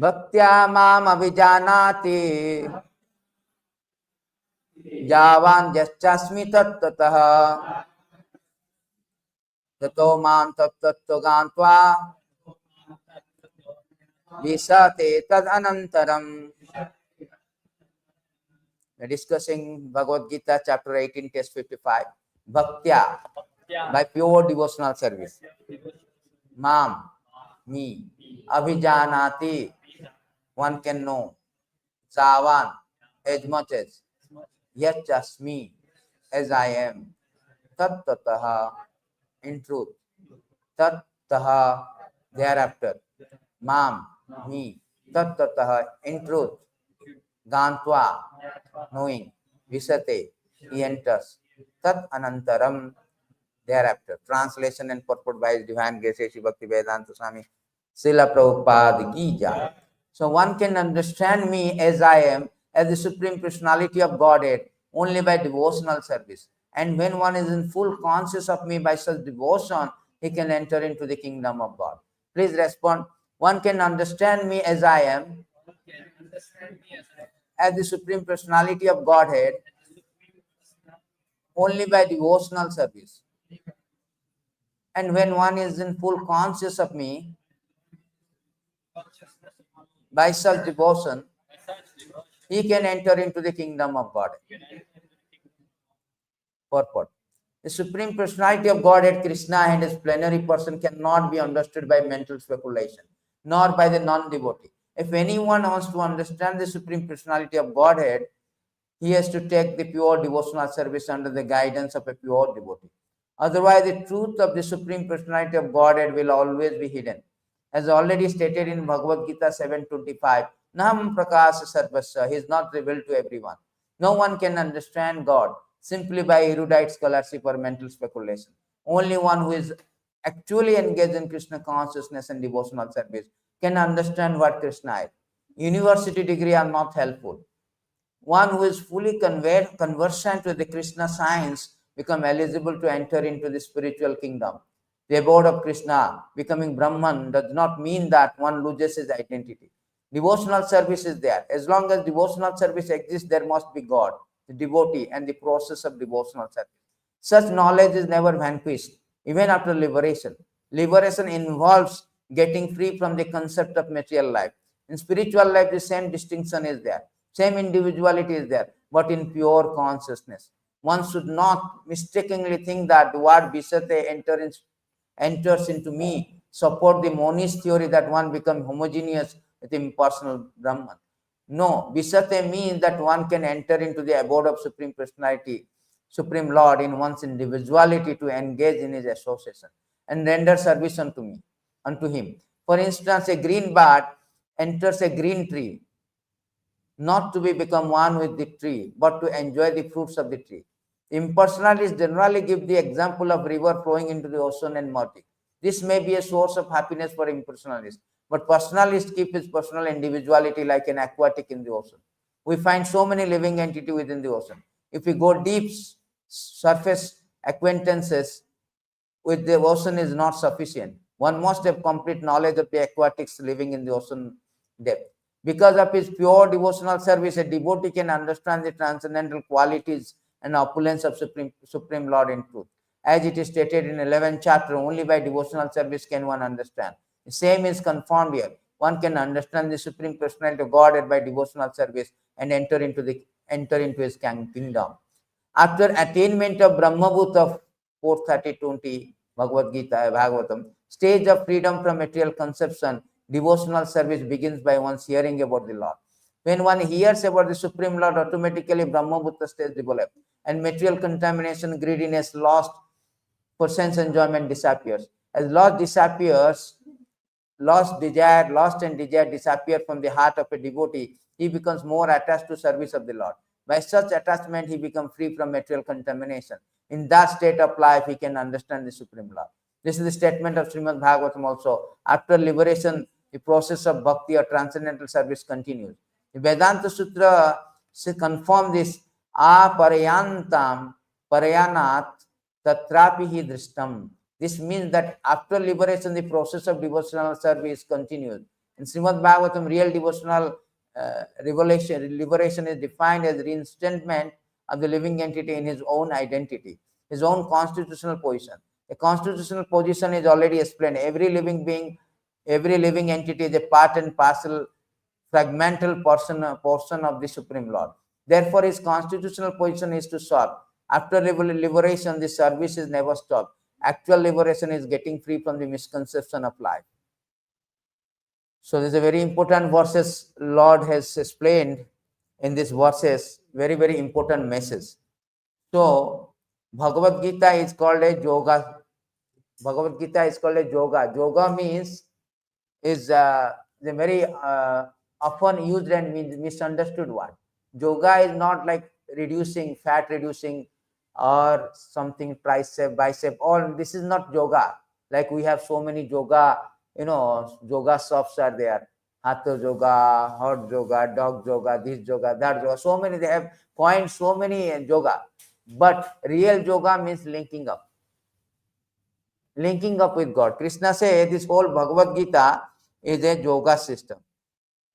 Bhaktya mam abhijanati javan jaschasmi tattatah tato mam tattatto gantva visate tad anantaram. We are discussing Bhagavad Gita chapter 18 text 55. Bhaktya, by pure devotional service. Mam, me. Abhijanati, one can know. Savan, as much as. Yachasmi, as I am. Tat tataha, in truth. Tat taha, thereafter. Mam, me. Tat tataha, in truth. Gantva, knowing. Visate, he enters. Tat anantaram, thereafter. Translation and purport by His Divine Grace Sri Bhakti Vedanta Swami Srila Prabhupada Ki Jai. So one can understand me as I am, as the Supreme Personality of Godhead, only by devotional service. And when one is in full conscious of me by such devotion, he can enter into the kingdom of God. Please respond. One can understand me as I am, as the Supreme Personality of Godhead, only by devotional service. And when one is in full conscious of me, by such devotion, he can enter into the kingdom of God. Purport. The Supreme Personality of Godhead, Krishna, and his plenary person cannot be understood by mental speculation, nor by the non-devotee. If anyone wants to understand the Supreme Personality of Godhead, he has to take the pure devotional service under the guidance of a pure devotee. Otherwise, the truth of the Supreme Personality of Godhead will always be hidden. As already stated in Bhagavad Gita 7:25, Nam Prakasa Sarvasya, he is not revealed to everyone. No one can understand God simply by erudite scholarship or mental speculation. Only one who is actually engaged in Krishna consciousness and devotional service can understand what Krishna is. University degree are not helpful. One who is fully conversant with the Krishna science become eligible to enter into the spiritual kingdom. The abode of Krishna, becoming Brahman, does not mean that one loses his identity. Devotional service is there. As long as devotional service exists, there must be God, the devotee, and the process of devotional service. Such knowledge is never vanquished, even after liberation. Liberation involves getting free from the concept of material life. In spiritual life, the same distinction is there. Same individuality is there, but in pure consciousness. One should not mistakenly think that the word Visate enters into me, support the monist theory that one becomes homogeneous with impersonal Brahman. No, Visate means that one can enter into the abode of Supreme Personality, Supreme Lord in one's individuality to engage in his association and render service unto him. For instance, a green bird enters a green tree, not to become one with the tree, but to enjoy the fruits of the tree. Impersonalists generally give the example of river flowing into the ocean and merging. This may be a source of happiness for impersonalists, but personalists keep his personal individuality like an aquatic in the ocean. We find so many living entities within the ocean. If we go deep, surface acquaintances with the ocean is not sufficient. One must have complete knowledge of the aquatics living in the ocean depth. Because of his pure devotional service, a devotee can understand the transcendental qualities and opulence of Supreme Lord in truth. As it is stated in 11th chapter, only by devotional service can one understand. The same is confirmed here. One can understand the Supreme Personality of Godhead by devotional service and enter into his kingdom. After attainment of Brahmabhut of 4:30-20 Bhagavad Gita, Bhagavatam, stage of freedom from material conception, devotional service begins by one's hearing about the Lord. When one hears about the Supreme Lord, automatically Brahmabhutta stage develops, and material contamination, greediness, lost for sense enjoyment disappears. As lost disappears, lost and desire disappear from the heart of a devotee, he becomes more attached to service of the Lord. By such attachment, he becomes free from material contamination. In that state of life, he can understand the Supreme Lord. This is the statement of Srimad Bhagavatam also. After liberation, the process of bhakti or transcendental service continues. The Vedanta Sutra confirms this. Aparayantam parayanat tatrapihi drishtam. This means that after liberation, the process of devotional service continues. In Srimad Bhagavatam, real devotional liberation is defined as reinstatement of the living entity in his own identity, his own constitutional position. A constitutional position is already explained. Every living being, every living entity is a part and parcel, fragmental portion of the Supreme Lord. Therefore, his constitutional position is to serve. After liberation, the service is never stopped. Actual liberation is getting free from the misconception of life. So this is a very important verses Lord has explained in these verses, very, very important message. So Bhagavad Gita is called a yoga. Bhagavad Gita is called a yoga. Yoga means is the very often used and misunderstood word. Yoga is not like reducing, fat reducing, or something tricep, bicep. All this is not yoga. Like we have so many yoga, yoga shops are there. Hatha yoga, hot yoga, dog yoga, this yoga, that yoga. So many, they have coined so many yoga. But real yoga means linking up with God. Krishna says this whole Bhagavad Gita is a yoga system.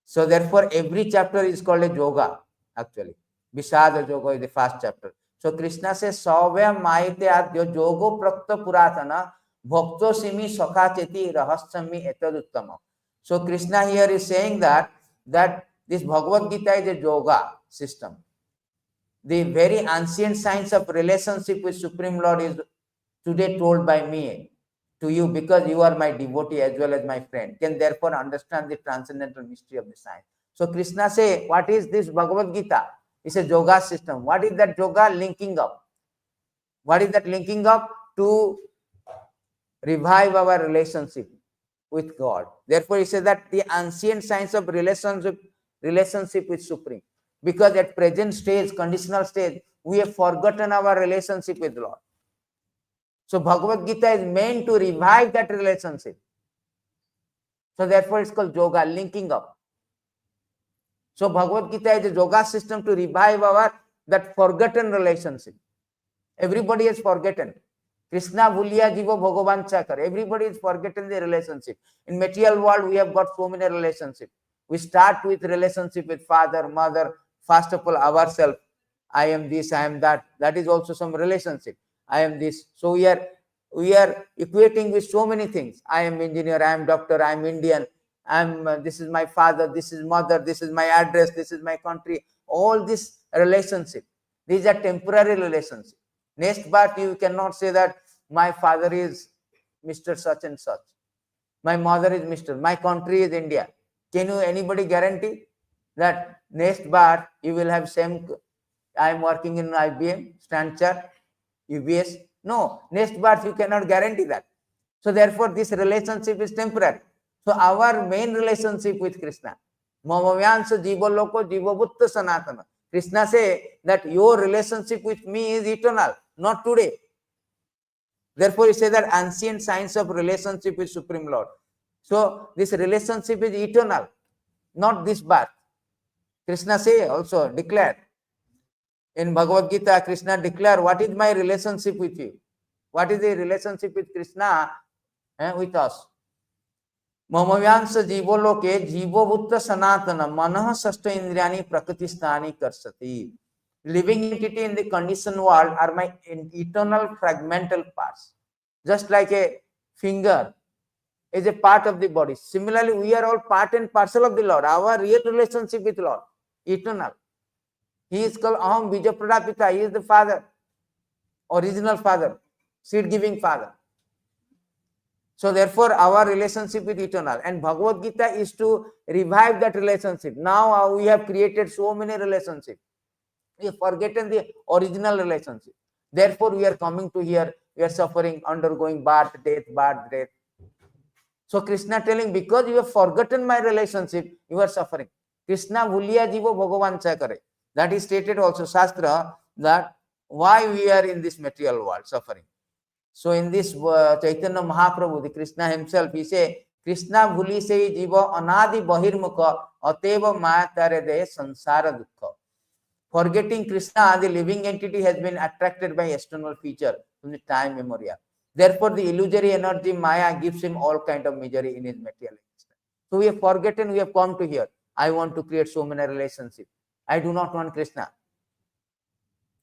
So therefore, every chapter is called a yoga, actually. Vishada Yoga is the first chapter. So Krishna says, Savya Maite Adyo Yogo Prakta Puratana Bhakto Simi Sakacheti Rahasyami Etaduttama. So Krishna here is saying that this Bhagavad Gita is a yoga system. The very ancient science of relationship with Supreme Lord is today told by me to you, because you are my devotee as well as my friend, can therefore understand the transcendental mystery of the science. So Krishna say, what is this Bhagavad Gita? It's a yoga system. What is that yoga? Linking up. What is that linking up? To revive our relationship with God. Therefore, he says that the ancient science of relationship with Supreme. Because at present stage, conditional stage, we have forgotten our relationship with Lord. So Bhagavad Gita is meant to revive that relationship. So therefore it's called yoga, linking up. So Bhagavad Gita is a yoga system to revive that forgotten relationship. Everybody has forgotten. Krishna Bhuliya Jiva Bhagavan Chakar. Everybody has forgotten the relationship. In material world, we have got so many relationships. We start with relationship with father, mother, first of all ourselves. I am this, I am that. That is also some relationship. I am this. So we are equating with so many things. I am engineer, I am doctor, I am Indian, this is my father, this is mother, this is my address, this is my country. All this relationship. These are temporary relationships. Next birth, you cannot say that my father is Mr. such and such. My mother is Mr. My country is India. Can you anybody guarantee that next birth you will have same? I am working in IBM, Stanchar, UBS. No, next birth you cannot guarantee that. So therefore, this relationship is temporary. So our main relationship with Krishna, Mamavyansa Jiva Loko Jiva Bhutta Sanatana. Krishna say that your relationship with me is eternal, not today. Therefore, he says that ancient science of relationship with Supreme Lord. So this relationship is eternal, not this birth. Krishna say also, declare. In Bhagavad Gita, Krishna declare, what is my relationship with you? What is the relationship with Krishna with us? Mamavyansa jivo loke jivo bhutta sanatana manah sashta indriyani prakristani karsati. Living entity in the conditioned world are my eternal fragmental parts. Just like a finger is a part of the body. Similarly, we are all part and parcel of the Lord. Our real relationship with Lord, eternal. He is called Aham Bija Pradapita. He is the father, original father, seed-giving father. So therefore, our relationship with eternal. And Bhagavad Gita is to revive that relationship. Now we have created so many relationships. We have forgotten the original relationship. Therefore, we are coming to here. We are suffering, undergoing birth, death, birth, death. So Krishna telling, because you have forgotten my relationship, you are suffering. Krishna Bhuliya Jiva Bhagavan Chakare. That is stated also Shastra, that why we are in this material world suffering. So in this Chaitanya Mahaprabhu, the Krishna himself, he say, Krishna Bhuli se jiva anadi bahirmukha ateva mayatare de sansara dukkha. Forgetting Krishna, the living entity has been attracted by external feature from the time memorial. Therefore, the illusory energy Maya gives him all kind of misery in his material existence. So we have forgotten, we have come to here. I want to create so many relationships. I do not want Krishna.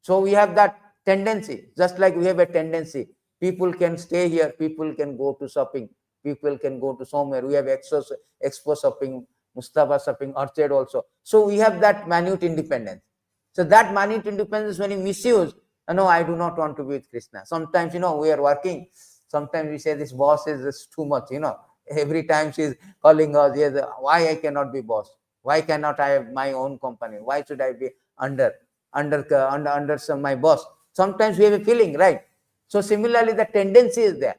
So we have that tendency, just like we have a tendency. People can stay here, people can go to shopping, people can go to somewhere. We have expo shopping, Mustafa shopping, Orchard also. So we have that minute independence. So that minute independence, when you misuse, no, I do not want to be with Krishna. Sometimes, we are working. Sometimes we say this boss is just too much, Every time she's calling us, yes, why I cannot be boss? Why cannot I have my own company? Why should I be under my boss? Sometimes we have a feeling, right? So similarly, the tendency is there.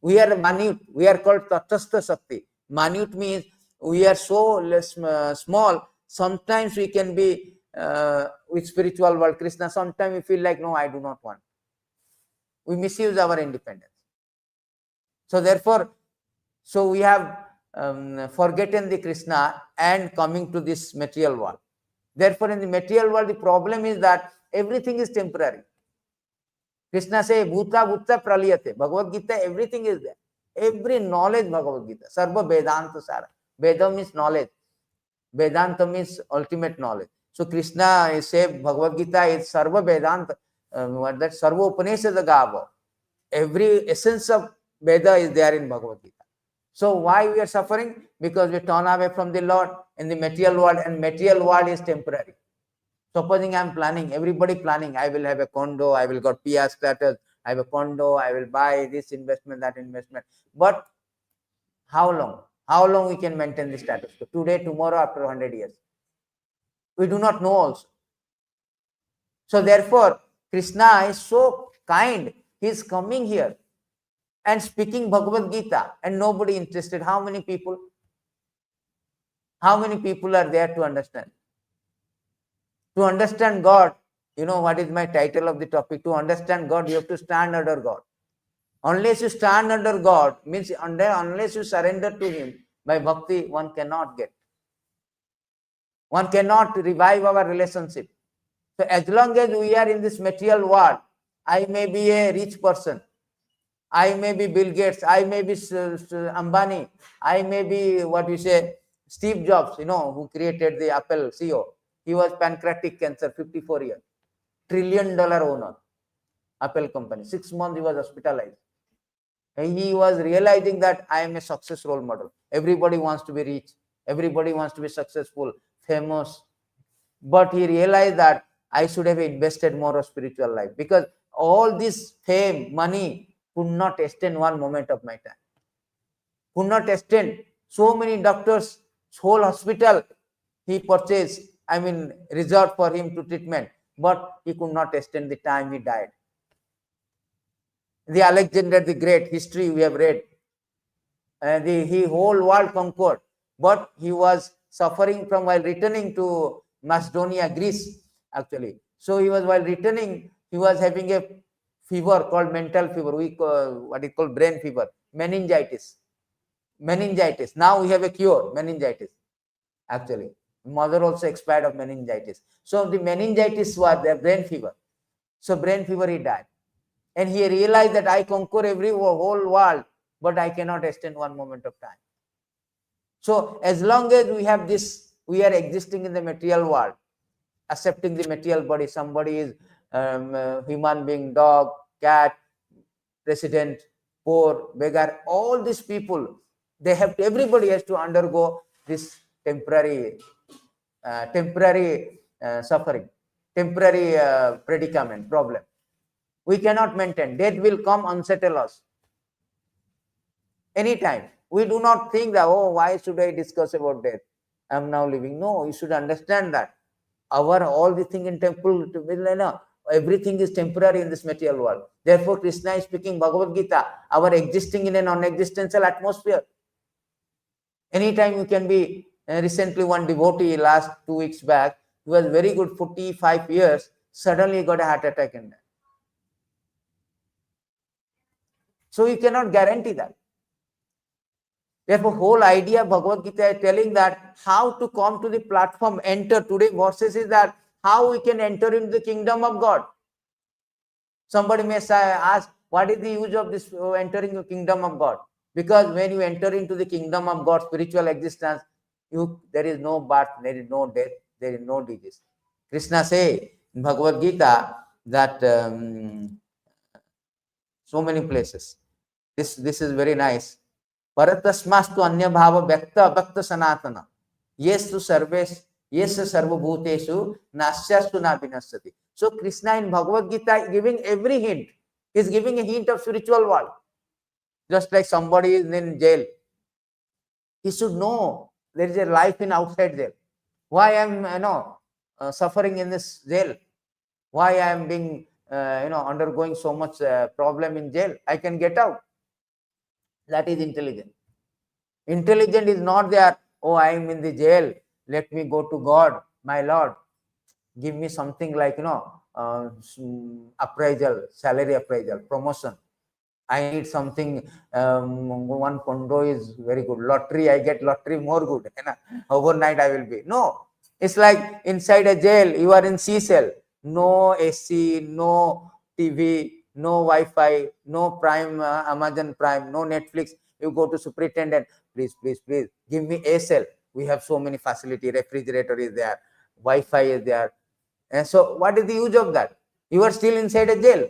We are minute. We are called Tatastha Shakti. Minute means we are so less, small. Sometimes we can be with spiritual world, Krishna. Sometimes we feel like, no, I do not want. We misuse our independence. So therefore, we have forgotten the Krishna and coming to this material world. Therefore, in the material world, the problem is that everything is temporary. Krishna says, Bhuta Bhuta Praliyate. Bhagavad Gita, everything is there. Every knowledge, Bhagavad Gita. Sarva Vedanta Sara. Veda means knowledge. Vedanta means ultimate knowledge. So Krishna says, Bhagavad Gita is Sarva Vedanta. That Sarva Upanishad Gava. Every essence of Veda is there in Bhagavad Gita. So why we are suffering? Because we turn away from the Lord in the material world, and material world is temporary. Supposing I am planning, everybody planning, I will have a condo, I will got PR status, I have a condo, I will buy this investment, that investment. But how long? How long we can maintain the status? Today, tomorrow, after 100 years? We do not know also. So therefore, Krishna is so kind. He is coming here and speaking Bhagavad Gita, and nobody interested. How many people? How many people are there to understand? To understand God, what is my title of the topic? To understand God, you have to stand under God. Unless you stand under God, means unless you surrender to Him by bhakti, one cannot get. One cannot revive our relationship. So as long as we are in this material world, I may be a rich person, I may be Bill Gates, I may be Ambani, I may be Steve Jobs, who created the Apple CEO. He was pancreatic cancer, 54 years, $1 trillion owner, Apple company. 6 months he was hospitalized. And he was realizing that I am a success role model. Everybody wants to be rich. Everybody wants to be successful, famous. But he realized that I should have invested more of spiritual life, because all this fame, money could not extend one moment of my time. Could not extend. So many doctors, whole hospital he purchased, reserved for him to treatment, but he could not extend the time. He died. The Alexander the Great, history we have read, he whole world conquered, but he was suffering from while returning to Macedonia, Greece, actually. So he was, while returning, he was having a fever called mental fever. We call what is called brain fever, meningitis. Now we have a cure, meningitis. Actually, mother also expired of meningitis. So the meningitis was their brain fever. So brain fever, he died. And he realized that I conquer every whole world, but I cannot extend one moment of time. So as long as we have this, we are existing in the material world, accepting the material body. Somebody is human being, dog, cat, president, poor, beggar. All these people, everybody has to undergo this temporary suffering, temporary predicament, problem. We cannot maintain. Death will come, unsettle us anytime. We do not think that, oh, why should I discuss about death? I am now living. No, you should understand that all the thing in temple, everything is temporary in this material world. Therefore, Krishna is speaking Bhagavad Gita, our existing in a non-existential atmosphere. Anytime you can be. Recently, one devotee, last 2 weeks back, he was very good, 45 years, suddenly got a heart attack in that. So you cannot guarantee that. Therefore, whole idea of Bhagavad Gita is telling that how to come to the platform, enter. Today verses is that how we can enter into the kingdom of God. Somebody may ask, what is the use of this entering the kingdom of God? Because when you enter into the kingdom of God, spiritual existence, there is no birth, there is no death, there is no disease. Krishna say in Bhagavad Gita that so many places. This is very nice. Paratasmastu anya bhava vyakta abhakta sanatana. Yesu sarves, yesu sarvabhutesu nasyastu na vinasati. So Krishna in Bhagavad Gita is giving every hint. He is giving a hint of spiritual world. Just like somebody is in jail. He should know there is a life in outside jail. Why I am suffering in this jail? Why I am being undergoing so much problem in jail? I can get out. That is intelligent. Intelligent is not there. Oh, I am in the jail. Let me go to God, my Lord. Give me something like appraisal, salary appraisal, promotion. I need something. One condo is very good. Lottery, I get lottery more good. Overnight I will be. No, it's like inside a jail. You are in C cell. No AC, no TV, no Wi-Fi, no Prime, Amazon Prime, no Netflix. You go to superintendent. Please, please, please, give me A cell. We have so many facility. Refrigerator is there. Wi-Fi is there. And so, what is the use of that? You are still inside a jail.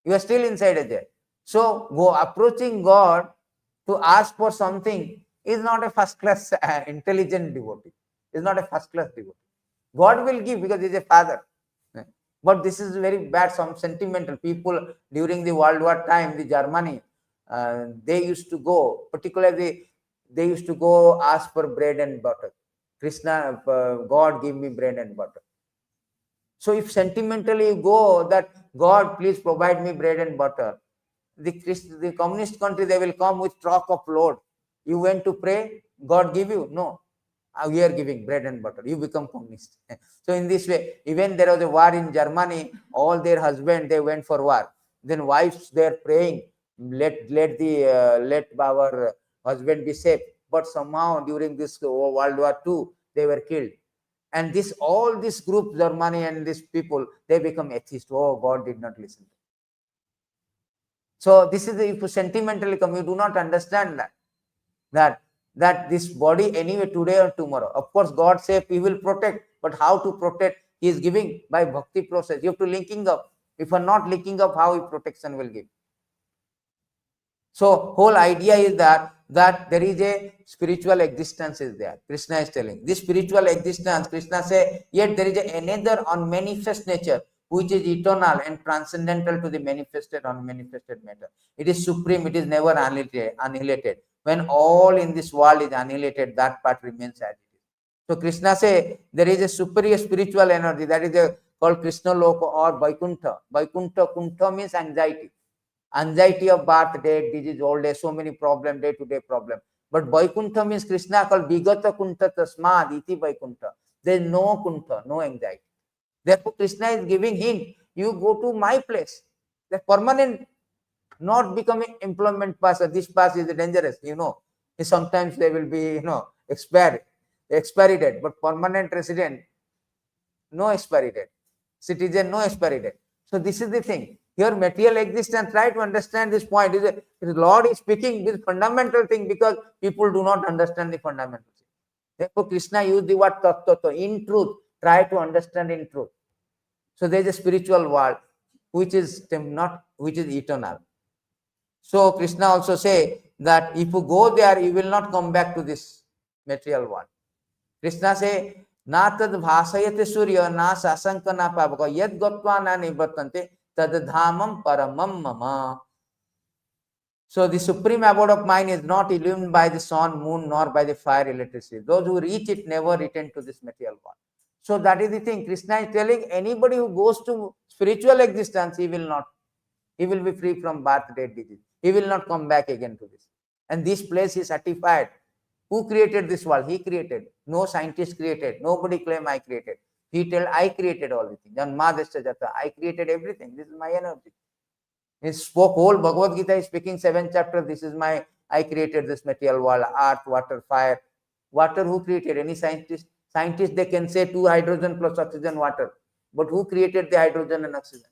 You are still inside a jail. So, approaching God to ask for something is not a first class intelligent devotee. Is not a first class devotee. God will give because he is a father. But this is very bad. Some sentimental people during the World War time, the Germany, they used to go, particularly they used to go ask for bread and butter. Krishna, God give me bread and butter. So if sentimentally you go that God please provide me bread and butter, the communist country, they will come with truck of load. You went to pray, God give you? No. We are giving bread and butter. You become communist. So in this way, even there was a war in Germany, all their husbands, they went for war. Then wives, they are praying, let our husband be safe. But somehow during this World War II, they were killed. And all this group, Germany and these people, they become atheists. Oh, God did not listen. So this is if you sentimentally come, you do not understand that this body anyway today or tomorrow. Of course, God said He will protect, but how to protect? He is giving by bhakti process. You have to linking up. If you are not linking up, how protection will give? So whole idea is that there is a spiritual existence is there. Krishna is telling this spiritual existence. Krishna say yet there is another unmanifest nature which is eternal and transcendental to the manifested unmanifested matter. It is supreme. It is never annihilated. When all in this world is annihilated, that part remains as it is. So Krishna say there is a superior spiritual energy that is called Krishna Loka or Vaikuntha. Vaikuntha, Kuntha means anxiety. Anxiety of birth, death, disease, old age, so many problems, day-to-day problem. But Vaikuntha means Krishna called Vigata Kuntha Tasmad Iti Vaikuntha. There is no Kuntha, no anxiety. Therefore, Krishna is giving hint, you go to my place. The permanent, not becoming employment pass. This pass is dangerous, Sometimes they will be, expiry date, but permanent resident, no expiry date. Citizen, no expiry date. So this is the thing. Here, material existence, try to understand this point. The Lord is speaking this fundamental thing because people do not understand the fundamental thing. Therefore, Krishna used the word tattva. In truth, try to understand in truth. So there is a spiritual world which is eternal. So Krishna also say that if you go there, you will not come back to this material world. Krishna say, na tad bhasayate surya, na sasanka na pavaka, yad gatva na nivartante, tad dhamam paramam mama. So the supreme abode of mind is not illumined by the sun, moon, nor by the fire, electricity. Those who reach it never return to this material world. So that is the thing. Krishna is telling anybody who goes to spiritual existence, he will be free from birth, death, disease. He will not come back again to this. And this place is certified. Who created this world? He created. No scientist created. Nobody claim I created. He tell I created all the things. I created everything. This is my energy. He spoke whole Bhagavad Gita is speaking 7th chapter. This is I created this material world, earth, water, fire. Water, who created? Any scientist? Scientists, they can say 2 hydrogen plus oxygen, water. But who created the hydrogen and oxygen?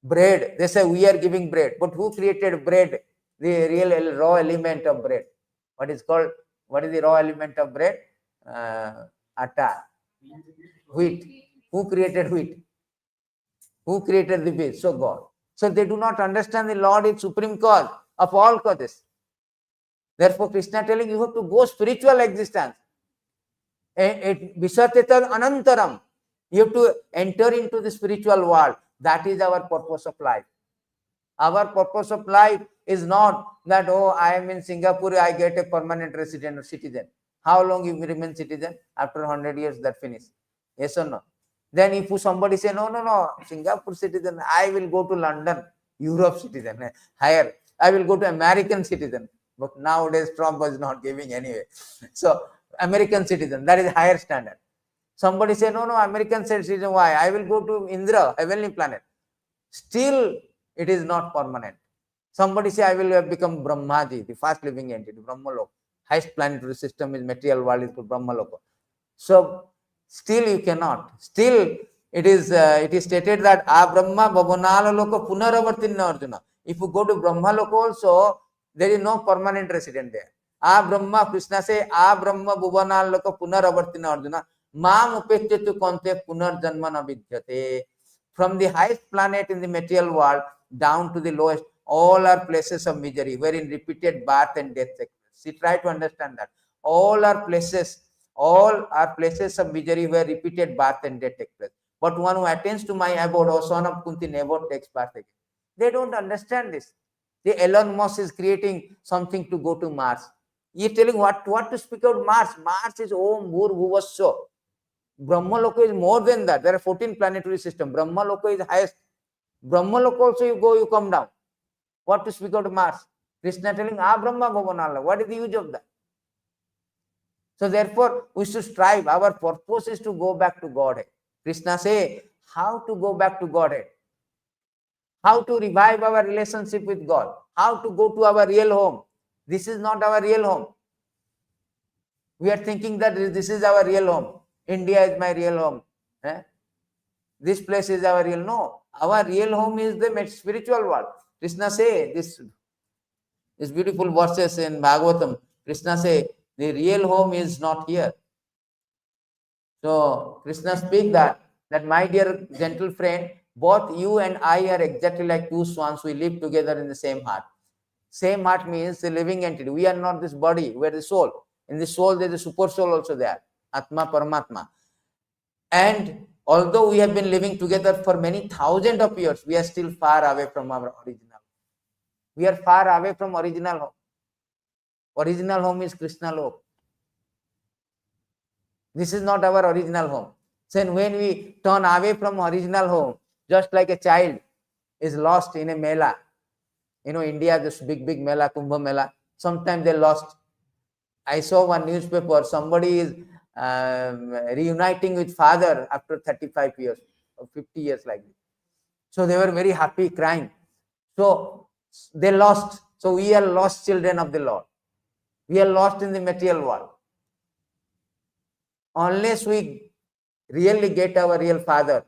Bread. They say we are giving bread. But who created bread? the real raw element of bread. What is the raw element of bread? Atta. Wheat. Who created wheat? Who created the wheat? So God. So they do not understand the Lord is supreme cause of all causes. Therefore, Krishna telling you have to go spiritual existence. Visateta anantaram. You have to enter into the spiritual world. That is our purpose of life. Our purpose of life is not that, oh, I am in Singapore, I get a permanent resident or citizen. How long you remain citizen? After 100 years, that finish. Yes or no? Then if somebody say, no, Singapore citizen, I will go to London, Europe citizen, higher. I will go to American citizen. But nowadays, Trump was not giving anyway. So, American citizen, that is higher standard. Somebody say, no, American citizen, why? I will go to Indra, heavenly planet. Still, it is not permanent. Somebody say, I will have become Brahmaji, the fast living entity, Brahmalok. Highest planetary system is material world is called Brahmalok. So, still you cannot. Still, it is stated that A Brahma Bhavanala Loka Punaravartinna Arjuna. If you go to Brahmalok also, there is no permanent resident there. A Brahma, Krishna say, A Brahma Bhavanala Loka Punaravartinna Arjuna. Mam upechyatu konte punarjanmana vidyate. From the highest planet in the material world down to the lowest, all are places of misery, wherein repeated birth and death take place. See, try to understand that. All are places of misery where repeated birth and death take place. But one who attains to my abode, O son of Kunti, never takes birth again. They don't understand this. The Elon Musk is creating something to go to Mars. He is telling what to speak about Mars. Mars is Om Bhur Bhuvasya. Brahmaloka is more than that. There are 14 planetary systems. Brahmaloka is highest. Brahmaloka also you come down. What to speak of Mars? Krishna telling, Ah Brahma Bhavanala. What is the use of that? So therefore, we should strive. Our purpose is to go back to Godhead. Krishna say, how to go back to Godhead? How to revive our relationship with God? How to go to our real home? This is not our real home. We are thinking that this is our real home. India is my real home. This place is our real. No, our real home is the spiritual world. Krishna say this beautiful verses in Bhagavatam. Krishna say the real home is not here. So Krishna speak that my dear gentle friend, both you and I are exactly like two swans. We live together in the same heart. Same heart means the living entity. We are not this body. We are the soul. In the soul, there is a super soul also there. Atma Paramatma. And although we have been living together for many thousands of years, we are still far away from our original. We are far away from original home. Original home is Krishna Lok. This is not our original home. So when we turn away from original home, just like a child is lost in a mela. You know, India, this big mela, Kumbh Mela. Sometimes they lost. I saw one newspaper, somebody is reuniting with father after 35 years or 50 years like this. So they were very happy, crying. So they lost. So we are lost children of the Lord. We are lost in the material world. Unless we really get our real father,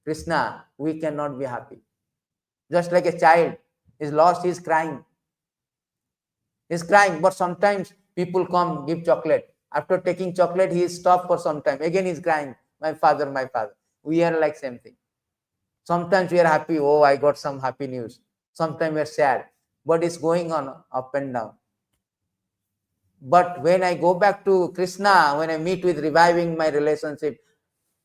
Krishna, we cannot be happy. Just like a child is lost, he is crying. He is crying, but sometimes people come, give chocolate. After taking chocolate, he is stopped for some time. Again, he is crying, my father, my father. We are like same thing. Sometimes we are happy, oh, I got some happy news. Sometimes we are sad, but it's going on up and down. But when I go back to Krishna, when I meet with reviving my relationship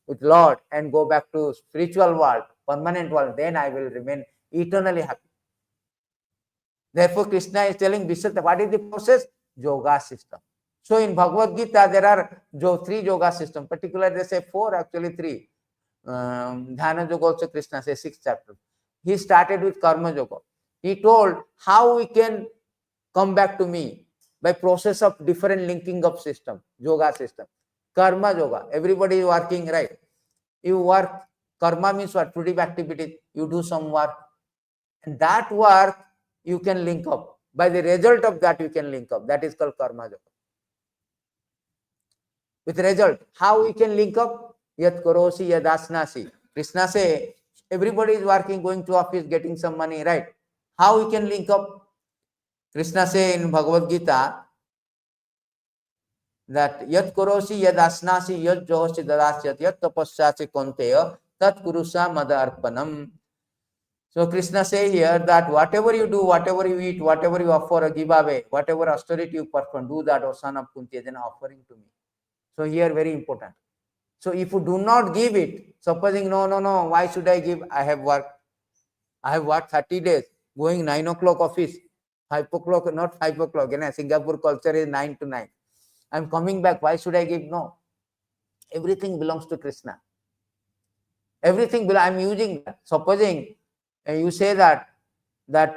with Lord and go back to spiritual world, permanent world, then I will remain eternally happy. Therefore, Krishna is telling Visvambhara, what is the process? Yoga system. So in Bhagavad Gita, there are 3 yoga systems. Particularly, they say 4, actually 3. Dhyana Yoga also Krishna says 6 chapters. He started with Karma Yoga. He told how we can come back to me by process of different linking of system, yoga system. Karma Yoga, everybody is working, right? You work, karma means what? Productive activity. You do some work. And that work, you can link up. By the result of that, you can link up. That is called Karma Yoga. With result, how we can link up? Yat karosi yadasnasi. Krishna say, everybody is working, going to office, getting some money, right? How we can link up? Krishna say in Bhagavad Gita that yat korosi yad asnasi yad johosi dadasyat yat tapasyasi konteya tat kurusa madarpanam. So Krishna say here that whatever you do, whatever you eat, whatever you offer or give away, whatever austerity you perform, do that, O son of Kunti, as an offering to me. So here very important. So if you do not give it, supposing no, why should I give? I have worked 30 days, going 9 o'clock office, 5 o'clock, not 5 o'clock. You know, Singapore culture is 9 to 9. I'm coming back. Why should I give? No. Everything belongs to Krishna. Everything I'm using that. Supposing you say that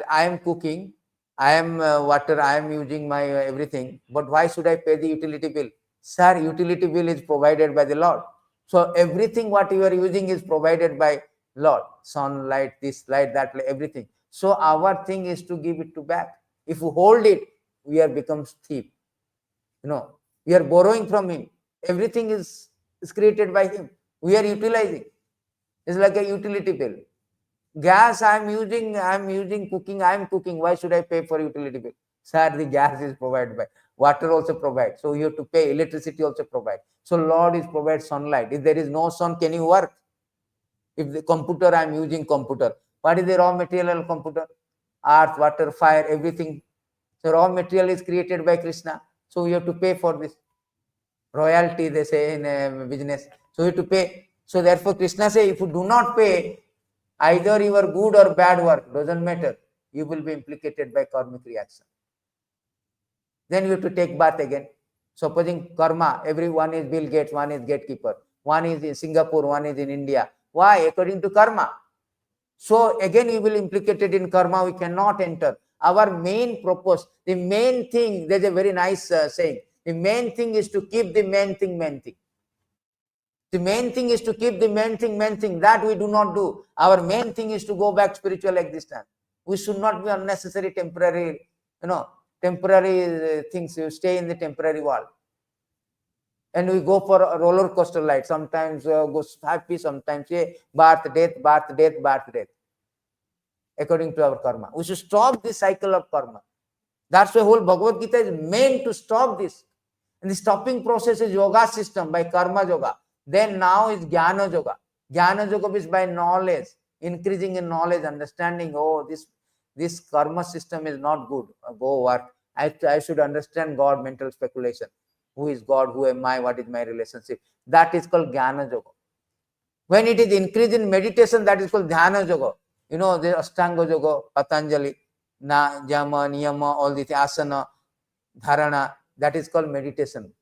I am cooking, I am water, I am using my everything, but why should I pay the utility bill? Sir, utility bill is provided by the Lord. So everything what you are using is provided by Lord. Sunlight, this light, that light, everything. So our thing is to give it to back. If we hold it, we are becomes thief. You know, we are borrowing from him. Everything is created by him. We are utilizing. It's like a utility bill. Gas I am using cooking, I am cooking. Why should I pay for utility bill? Sir, the gas is provided by. Water also provides. So you have to pay. Electricity also provide. So Lord is provide sunlight. If there is no sun, can you work? If the computer, I am using computer. What is the raw material of computer? Earth, water, fire, everything. So raw material is created by Krishna. So you have to pay for this. Royalty, they say in business. So you have to pay. So therefore Krishna say, if you do not pay, either your good or bad work, doesn't matter, you will be implicated by karmic reaction. Then you have to take bath again. Supposing karma, everyone is Bill Gates, one is gatekeeper, one is in Singapore, one is in India. Why? According to karma. So again you will implicated in karma, we cannot enter. Our main purpose, the main thing, there's a very nice saying, the main thing is to keep the main thing, main thing. The main thing is to keep the main thing, main thing. That we do not do. Our main thing is to go back spiritual existence. We should not be unnecessary temporary, temporary things. You stay in the temporary world. And we go for a roller coaster ride. Sometimes goes happy, sometimes birth, death, birth, death, birth, death. According to our karma. We should stop this cycle of karma. That's why whole Bhagavad Gita is meant to stop this. And the stopping process is yoga system by karma yoga. Then now is Jnana Yoga. Jnana Yoga is by knowledge, increasing in knowledge, understanding, oh, this karma system is not good. Go work. I should understand God, mental speculation. Who is God? Who am I? What is my relationship? That is called Jnana Yoga. When it is increased in meditation, that is called Dhyana Yoga. You know, the Ashtanga Yoga, Patanjali, Jama, Niyama, all these asana, dharana, that is called meditation.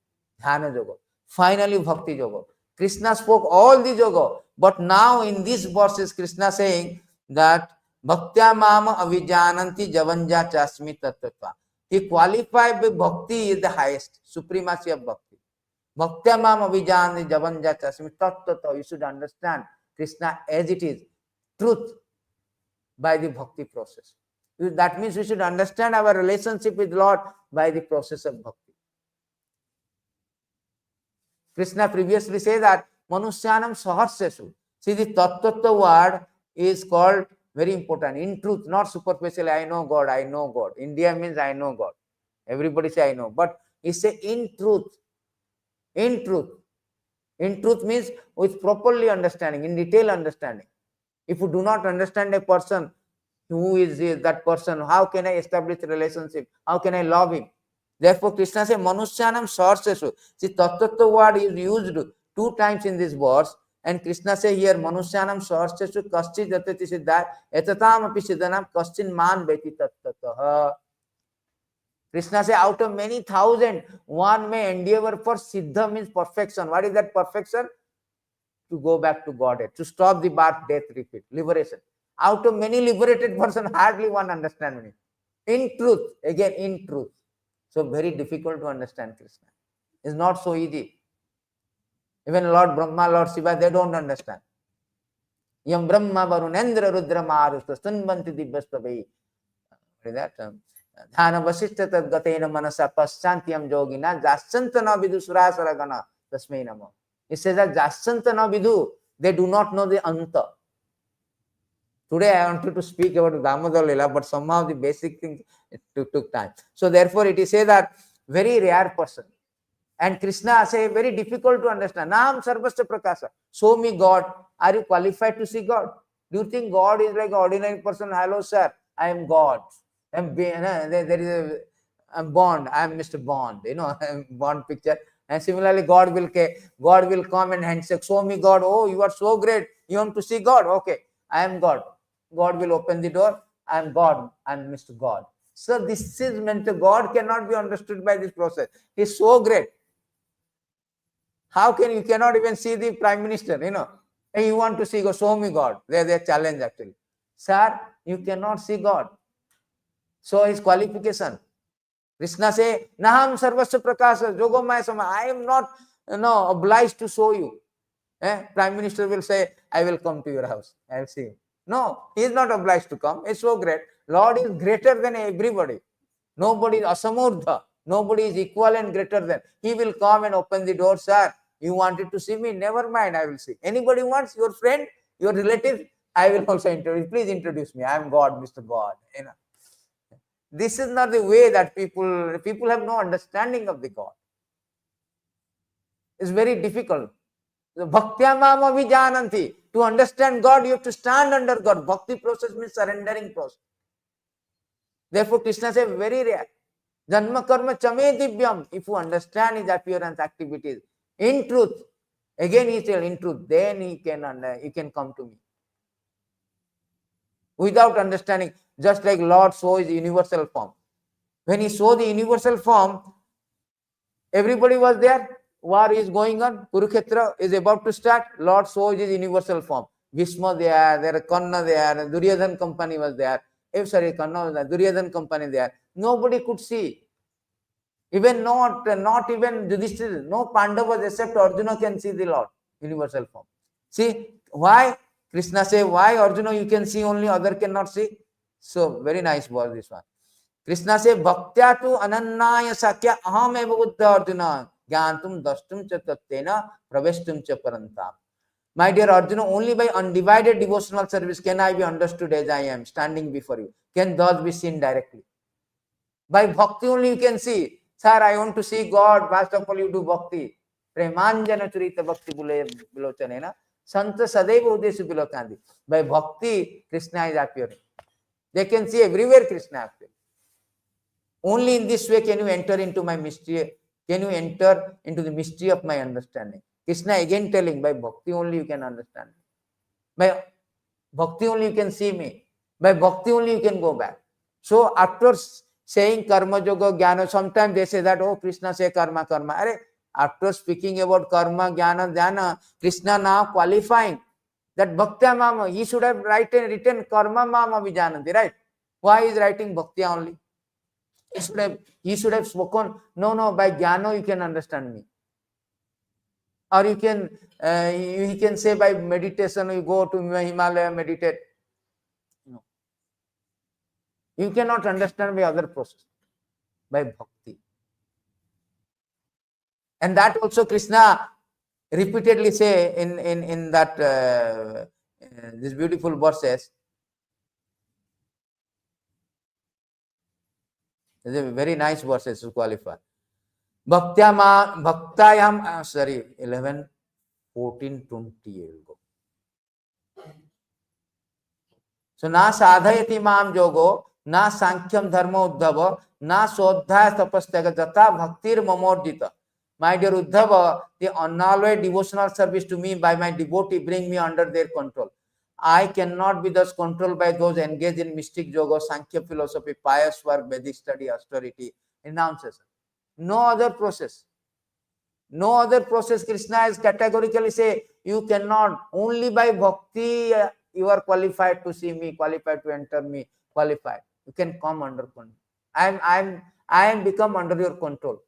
Dhyana Yoga. Finally, Bhakti Yoga. Krishna spoke all the yoga, but now in this verses, Krishna saying that Bhaktya Mama Avijananti Javanja Chasmi Tattva. He qualified by Bhakti is the highest, supremacy of Bhakti. Bhaktya Mama Avijananti Javanja Chasmi Tattva. You should understand Krishna as it is, truth, by the Bhakti process. That means we should understand our relationship with Lord by the process of Bhakti. Krishna previously said that Manusyanam Saharsesu. See, the Tattva word is called very important. In truth, not superficially, I know God, I know God. India means I know God. Everybody say I know. But he say in truth. In truth. In truth means with properly understanding, in detail understanding. If you do not understand a person, who is that person, how can I establish a relationship? How can I love him? Therefore, Krishna says, Manusyanam Sarsesu. See, Tattva word is used 2 times in this verse. And Krishna says here, Manusyanam Sarsesu Kaschid Jatati Siddha Etatam Api Siddhanam Kaschin Man Beti Tattva. Krishna says, out of many thousand, one may endeavor for Siddha means perfection. What is that perfection? To go back to Godhead, to stop the birth, death, repeat, liberation. Out of many liberated person, hardly one understands me. In truth, again, in truth. So very difficult to understand Krishna. It's not so easy. Even Lord Brahma, Lord Shiva, they don't understand. Yam Brahma Varunendra Rudra Marusta Stunbanti Dibbastabhi. That Dhana Vasishta Tadgatena Manasa Paschantyam Yogina Jasantana Vidusura Saragana Tasmai Namo. It says that Jasantana Vidu, they do not know the Anta. Today I wanted to speak about Damodar Lila, but somehow the basic things It took time. So therefore it is say that very rare person. And Krishna say very difficult to understand. Nam sarvasya prakasa. Show me God. Are you qualified to see God? Do you think God is like an ordinary person? Hello, sir. I am God. There is a I'm Bond. I am Mr. Bond. Bond picture. And similarly, God will come and handshake. Show me God. Oh, you are so great. You want to see God? Okay, I am God. God will open the door. I am God. I am Mr. God. So this is meant to God cannot be understood by this process. He is so great. How can you cannot even see the Prime Minister? And you want to see God? Show me God. Their challenge actually. Sir, you cannot see God. So his qualification. Krishna say, Naham sarvasya prakasa, jogomaya sama. I am not obliged to show you. Prime Minister will say, I will come to your house. I will see you. No, he is not obliged to come. It's so great. Lord is greater than everybody. Nobody is asamurdha. Nobody is equal and greater than. He will come and open the door, sir. You wanted to see me? Never mind, I will see. Anybody wants? Your friend, your relative? I will also introduce. Please introduce me. I am God, Mr. God. This is not the way that people have no understanding of the God. It's very difficult. Bhaktya mama vijananti. To understand God, you have to stand under God. Bhakti process means surrendering process. Therefore, Krishna says very rare. Janma karma chame divyam. If you understand his appearance, activities, in truth, again he said in truth, then he can come to me. Without understanding, just like Lord saw his universal form. When he saw the universal form, everybody was there. War is going on. Kurukshetra is about to start. Lord saw his universal form. Bhishma there, Karna there, Duryodhan company was there. Karna was there, Duryodhan company there. Nobody could see. Even not even Yudhishthira, no Pandavas except Arjuna can see the Lord, universal form. See, why? Krishna say, why Arjuna you can see only, other cannot see? So, very nice was this one. Krishna say, Bhaktya tu anannaya sakya aham eva buddha Arjuna gyantum dastum cha tattena praveshtum cha parantam. My dear Arjuna, only by undivided devotional service can I be understood as I am, standing before you. Can thus be seen directly. By bhakti only you can see. Sir, I want to see God. First of all, you do bhakti. Premanjana churita bhakti bilochanena. Santa sadeva udesu bilokandi. By bhakti, Krishna is appearing. They can see everywhere Krishna appearing. Only in this way can you enter into my mystery. Can you enter into the mystery of my understanding? Krishna again telling, by bhakti only you can understand. By bhakti only you can see me. By bhakti only you can go back. So after saying karma yoga jnana, sometimes they say that, oh, Krishna say karma. After speaking about karma jnana, Krishna now qualifying that bhaktya mama, he should have written karma mama vijananti, right? Why is writing bhaktya only? He should have spoken, no, by jnana you can understand me. Or you can say by meditation, you go to Himalaya, meditate. No. You cannot understand by other process, by bhakti. And that also Krishna repeatedly say in that these beautiful verses. These are very nice verses to qualify. Bhaktayam, 11, 14, 20 will go. So na sadhayati mam yogo, na sankyam dharma uddhava, na sodhaya tapastyaga jata bhaktir mamordita. My dear Uddhava, the unalloyed devotional service to me by my devotee bring me under their control. I cannot be thus controlled by those engaged in mystic yoga, Sankhya philosophy, pious work, Vedic study, austerity, renunciation. No other process. No other process. Krishna is categorically say, you cannot. Only by bhakti you are qualified to see me, qualified to enter me, qualified. You can come under control. I am become under your control.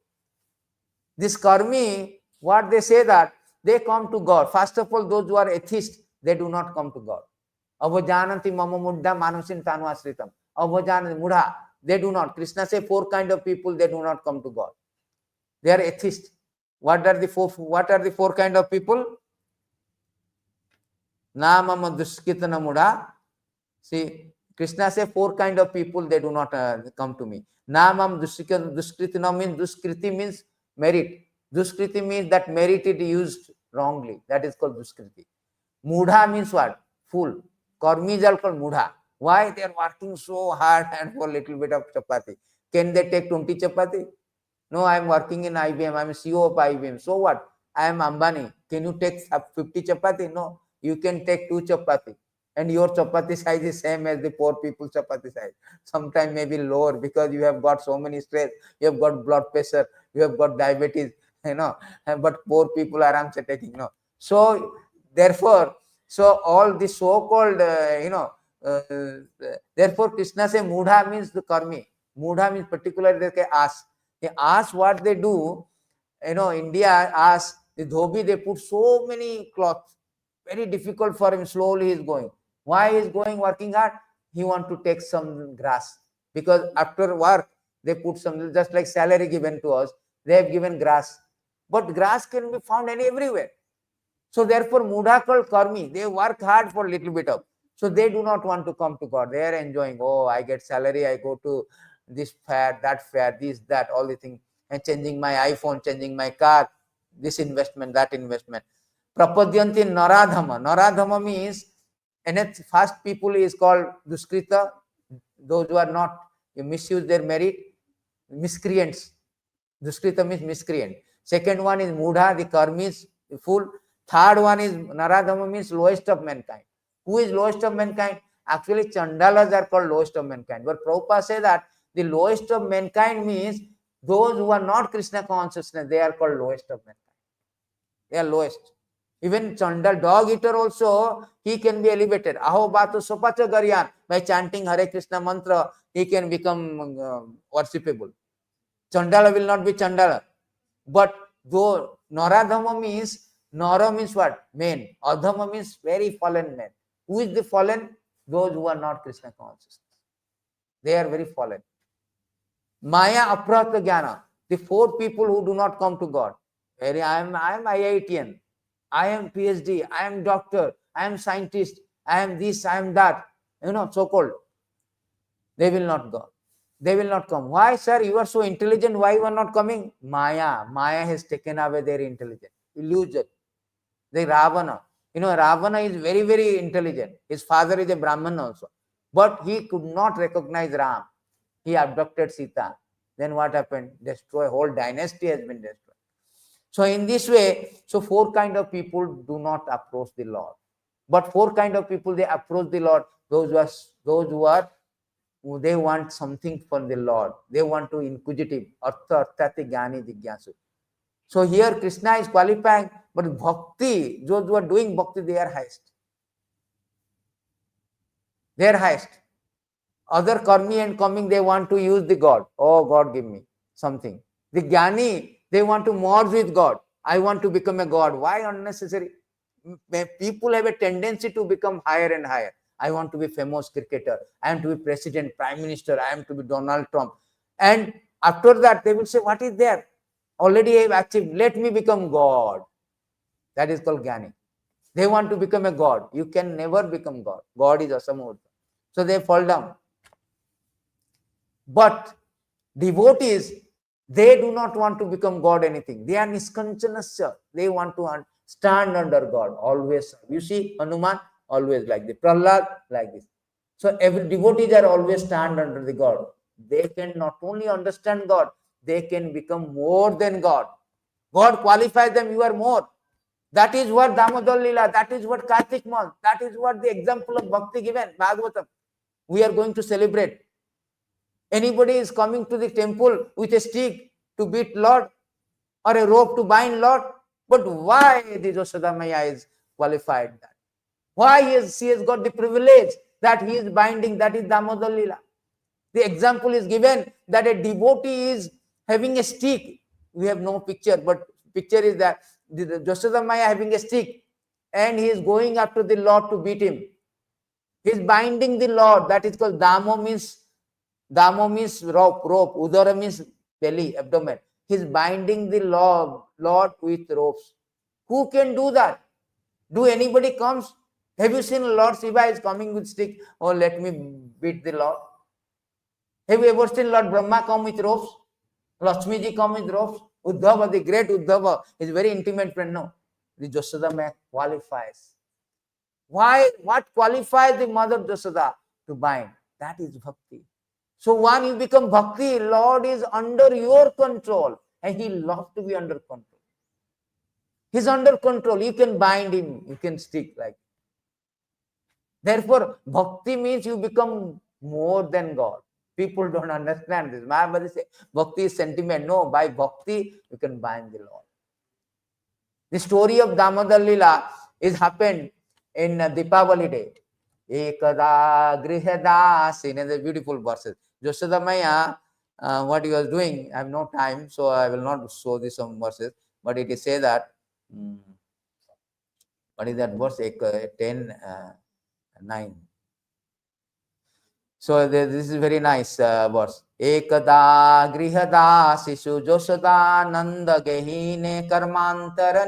This karmi, what they say that they come to God. First of all, those who are atheists, they do not come to God. Avajananti mama muddha manusin tanu asritam. Avajananti mudha, they do not. Krishna say 4 kind of people, they do not come to God. They are atheists. What are the 4 kind of people? Na mama duskitana mudha. See, Krishna says 4 kind of people, they do not come to me. Namam duskritinam means, duskriti means merit. Duskriti means that merit is used wrongly. That is called duskriti. Mudha means what? Fool. Karmis are called mudha. Why? They are working so hard and for a little bit of chapati. Can they take 20 chapati? No, I am working in IBM. I am CEO of IBM. So what? I am Ambani. Can you take 50 chapati? No. You can take 2 chapati. And your chapati size is same as the poor people's chapati size. Sometimes maybe lower because you have got so many stress. You have got blood pressure. You have got diabetes. But poor people are taking. No. So therefore, so all the so-called, therefore Krishna say mudha means the karmi. Mudha means particularly they ask. They ask what they do. India ask the dhobi, they put so many cloths. Very difficult for him. Slowly he is going. Why he is going working hard? He want to take some grass. Because after work, they put some, just like salary given to us, they have given grass. But grass can be found everywhere. So therefore, mudha called karmi. They work hard for a little bit of. So they do not want to come to God. They are enjoying. Oh, I get salary. I go to this fair, that fair, this, that, all the things. And changing my iPhone, changing my car, this investment, that investment. Prapadyanti naradhama. Naradhama means, and first people is called duskrita. Those who are not, you misuse their merit, miscreants. Duskrita means miscreant. Second one is mudha, the karmis, fool. Third one is naradhama, means lowest of mankind. Who is lowest of mankind? Actually, chandalas are called lowest of mankind. But Prabhupada says that the lowest of mankind means those who are not Krishna consciousness, they are called lowest of mankind. They are lowest. Even Chandal, dog eater also, he can be elevated. Aho batu sopacha garyan. By chanting Hare Krishna mantra, he can become worshipable. Chandala will not be Chandala. But though Naradhama means, Nara means what? Man. Adhama means very fallen man. Who is the fallen? Those who are not Krishna consciousness. They are very fallen. Maya aprahata jnana. The 4 people who do not come to God. I am IITian. I am PhD. I am doctor. I am scientist. I am this. I am that. So-called. They will not go. They will not come. Why, sir? You are so intelligent. Why you are not coming? Maya. Maya has taken away their intelligence. Illusion. The Ravana. Ravana is very, very intelligent. His father is a Brahman also. But he could not recognize Ram. He abducted Sita. Then what happened? Whole dynasty has been destroyed. So in this way, 4 kind of people do not approach the Lord. But 4 kind of people, they approach the Lord. Those who they want something from the Lord. They want to inquisitive. Artha arthati jnani jigyasu. So here Krishna is qualifying, but bhakti, those who are doing bhakti, they are highest. They are highest. Other karmi and coming, they want to use the God. Oh, God, give me something. The jnani, they want to merge with God. I want to become a God. Why unnecessary? People have a tendency to become higher and higher. I want to be famous cricketer. I am to be president, prime minister. I am to be Donald Trump. And after that, they will say, what is there? Already I have achieved. Let me become God. That is called jnani. They want to become a God. You can never become God. God is asamurta. So they fall down. But devotees, they do not want to become God anything. They are niskanchanasya. They want to stand under God always. You see, Hanuman always like this. Prahlad like this. So every devotees are always stand under the God. They can not only understand God, they can become more than God. God qualifies them, you are more. That is what Damodar Lila, that is what Kartik month, that is what the example of Bhakti given, Bhagavatam. We are going to celebrate. Anybody is coming to the temple with a stick to beat Lord or a rope to bind Lord. But why the Yashoda Maya is qualified that? Why she has got the privilege that he is binding, that is Damodar Lila. The example is given that a devotee is having a stick. We have no picture, but picture is that the Yashoda Maya having a stick and he is going after the Lord to beat him. He is binding the Lord. That is called Damo means rope. Udara means belly, abdomen. He is binding the Lord with ropes. Who can do that? Do anybody comes? Have you seen Lord Shiva is coming with stick? Oh, let me beat the Lord. Have you ever seen Lord Brahma come with ropes? Lakshmi ji come with ropes? Uddhava, the great Uddhava, is very intimate friend. No, the Yashoda Maya qualifies. Why? What qualifies the mother Yashoda to bind? That is bhakti. So when you become bhakti, Lord is under your control, and He loves to be under control. He's under control. You can bind Him. You can stick like. Therefore, bhakti means you become more than God. People don't understand this. Mahabharata says bhakti is sentiment. No, by bhakti you can bind the Lord. The story of Damodar Lila is happened in Deepavali day. Ekada grihadasin, and the beautiful verses. Yashoda Maya, what he was doing, I have no time, so I will not show these some verses. But it is say that, what is that verse? 10, 9. So this is very nice verse. Ekada grihada sishu Yashoda nanda gehine karmantara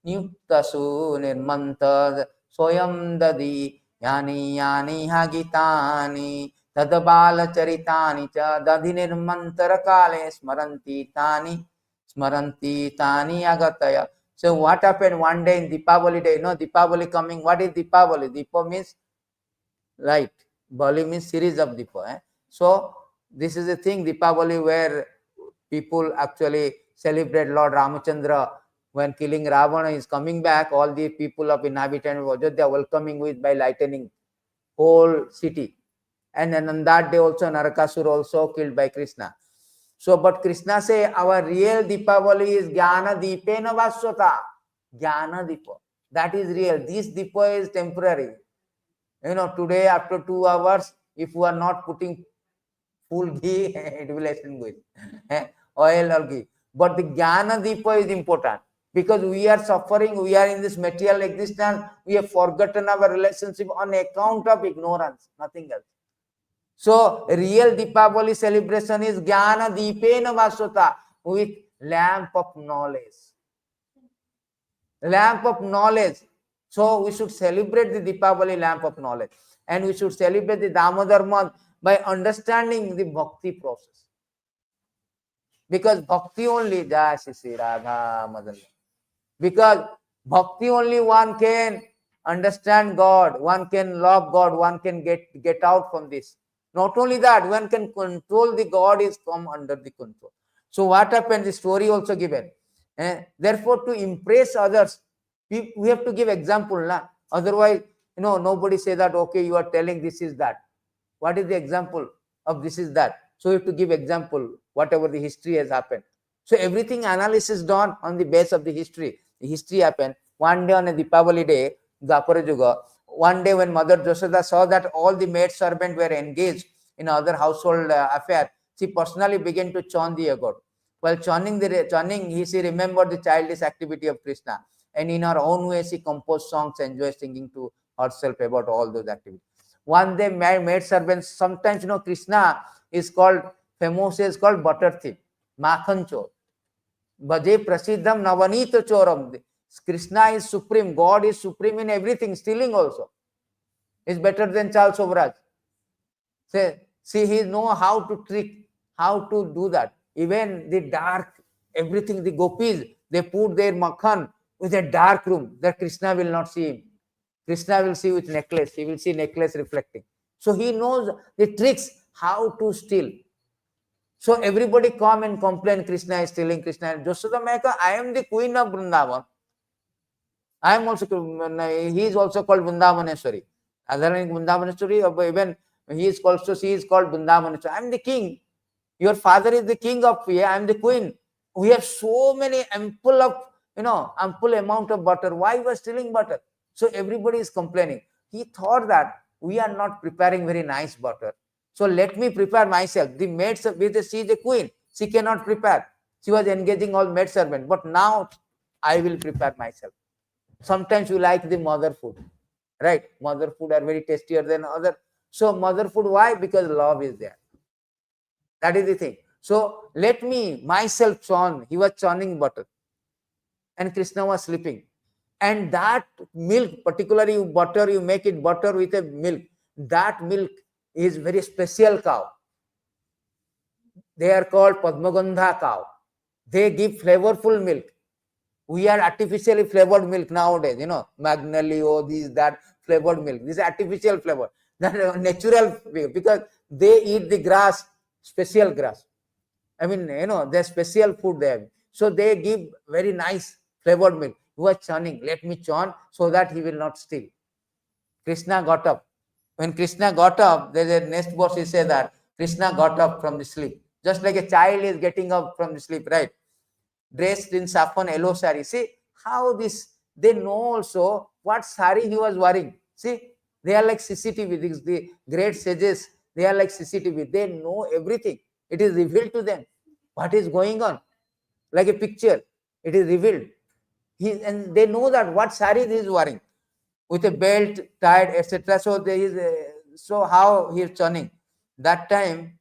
niyuktasu nirmanta soyam dadi yani yani hagitani tadabala charitani cha dadi nirmantara kale smaranti tani agataya. So what happened one day in Deepavali day? No, Deepavali coming. What is Deepavali? Deepa means light. Bali means series of Deepa. So this is a thing, Deepavali, where people actually celebrate Lord Ramachandra. When killing Ravana is coming back, all the people of inhabitants of Ajodhya welcoming with by lightning whole city. And then on that day also Narakasura also killed by Krishna. So, but Krishna say our real Deepavali is Jnana Deepena Vaswata. Jnana Deepa. That is real. This Deepa is temporary. You know, today after 2 hours, if you are not putting full ghee, it will extinguish. Oil or ghee. But the Jnana Deepa is important. Because we are suffering, we are in this material existence, we have forgotten our relationship on account of ignorance, nothing else. So, real Deepavali celebration is Jnana Deepena Vaswata, with lamp of knowledge. Lamp of knowledge. So, we should celebrate the Deepavali lamp of knowledge. And we should celebrate the Damodar month by understanding the bhakti process. Because bhakti only, Jai Shri Radha Madana. Because bhakti only one can understand God, one can love God, one can get out from this. Not only that, one can control the God is come under the control. So what happened? The story also given. Therefore, to impress others, we have to give example. Otherwise, nobody say that, okay, you are telling this is that. What is the example of this is that? So you have to give example, whatever the history has happened. So everything analysis done on the base of the history. The history happened. One day on a Deepavali day, Dwapara Yuga, one day when Mother Yashoda saw that all the maid servants were engaged in other household affair, she personally began to churn the yogurt. While churning, she remembered the childish activity of Krishna. And in her own way, she composed songs, enjoyed singing to herself about all those activities. One day, maid servants, sometimes, Krishna is called, famous is called butter thief, Makhan Chor. Bhaje Prasiddham Navanita Choram. Krishna is supreme. God is supreme in everything. Stealing also is better than Charles Sobraj. See, he know how to trick, how to do that. Even the dark, everything, the gopis, they put their makhan with a dark room that Krishna will not see him. Krishna will see with necklace. He will see necklace reflecting. So he knows the tricks how to steal. So everybody come and complain, Krishna is stealing, Krishna. Yashoda Maya, I am the queen of Vrindavan. I am also, he is also called Vrindavaneshwari. Other than Vrindavaneshwari, even he is called, so she is called Vrindavaneshwari. I am the king. Your father is the king of, I am the queen. We have so many ample amount of butter. Why you are stealing butter? So everybody is complaining. He thought that we are not preparing very nice butter. So let me prepare myself. The maid, she is a queen. She cannot prepare. She was engaging all maid servants. But now I will prepare myself. Sometimes you like the mother food. Right? Mother food are very tastier than other. So mother food, why? Because love is there. That is the thing. So let me myself churn. He was churning butter. And Krishna was sleeping. And that milk, particularly you butter, you make it butter with a milk. That milk is very special cow. They are called Padmagandha cow. They give flavorful milk. We are artificially flavored milk nowadays, Magnolio, this, that flavored milk. This is artificial flavor. That natural, because they eat the grass, special grass. I mean, their special food they have. So they give very nice flavored milk. Who was churning? Let me churn so that he will not steal. Krishna got up. When Krishna got up, there's a next verse he said that Krishna got up from the sleep. Just like a child is getting up from the sleep, right? Dressed in saffron yellow sari. See how this, they know also what sari he was wearing. See, they are like CCTV. The great sages, they are like CCTV. They know everything. It is revealed to them what is going on. Like a picture, it is revealed. And they know that what sari he is wearing with a belt tied, etc. So there is so how he is churning. That time,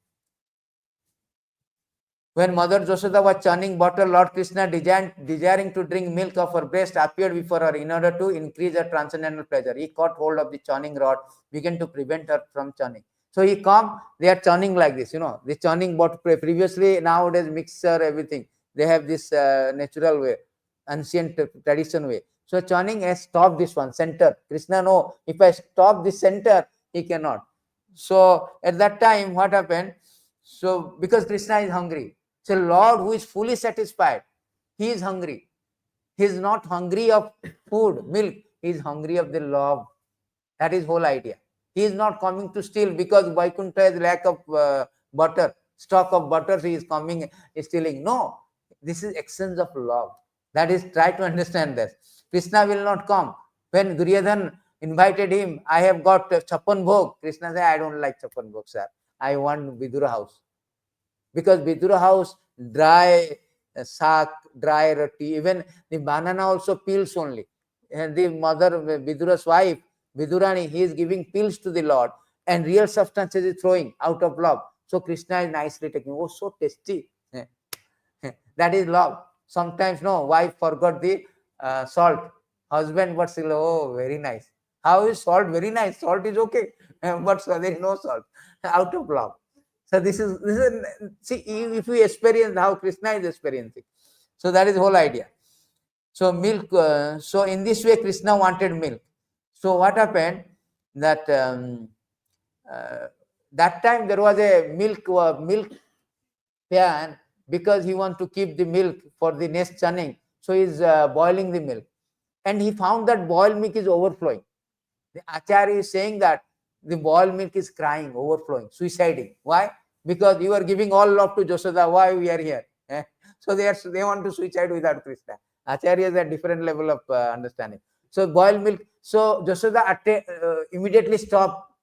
when Mother Yashoda was churning butter, Lord Krishna, desiring to drink milk of her breast, appeared before her in order to increase her transcendental pleasure. He caught hold of the churning rod, began to prevent her from churning. So he come, they are churning like this, the churning butter. Previously, nowadays, mixer, everything. They have this natural way, ancient tradition way. So churning has stopped this one, center. Krishna, no, if I stop this center, he cannot. So at that time, what happened? So because Krishna is hungry. So Lord who is fully satisfied, he is hungry. He is not hungry of food, milk. He is hungry of the love. That is whole idea. He is not coming to steal because Vaikuntha has lack of butter, stock of butter. He is coming stealing. No, this is exchange of love. That is, try to understand this. Krishna will not come. When Duryodhan invited him, I have got Chapan Bhog. Krishna said, I don't like Chapan Bhog, sir. I want Vidura house. Because Vidura house, dry sack, dry roti, even the banana also peels only. And the mother, Vidura's wife, Vidurani, he is giving peels to the Lord, and real substances is throwing out of love. So Krishna is nicely taking. Oh, so tasty. That is love. Sometimes, no, wife forgot the salt. Husband, but still, oh, very nice. How is salt? Very nice. Salt is okay. But so there is no salt. Out of love. So this is see, if we experience how Krishna is experiencing. So that is the whole idea. So milk, so in this way Krishna wanted milk. So what happened that that time there was a milk pan, because he wants to keep the milk for the next churning. So he is boiling the milk, and he found that boiled milk is overflowing. The Acharya is saying that the boiled milk is crying, overflowing, suiciding. Why? Because you are giving all love to Yashoda. Why we are here? So they want to suicide without Krishna. Acharya is a different level of understanding. So boiled milk. So Yashoda immediately stopped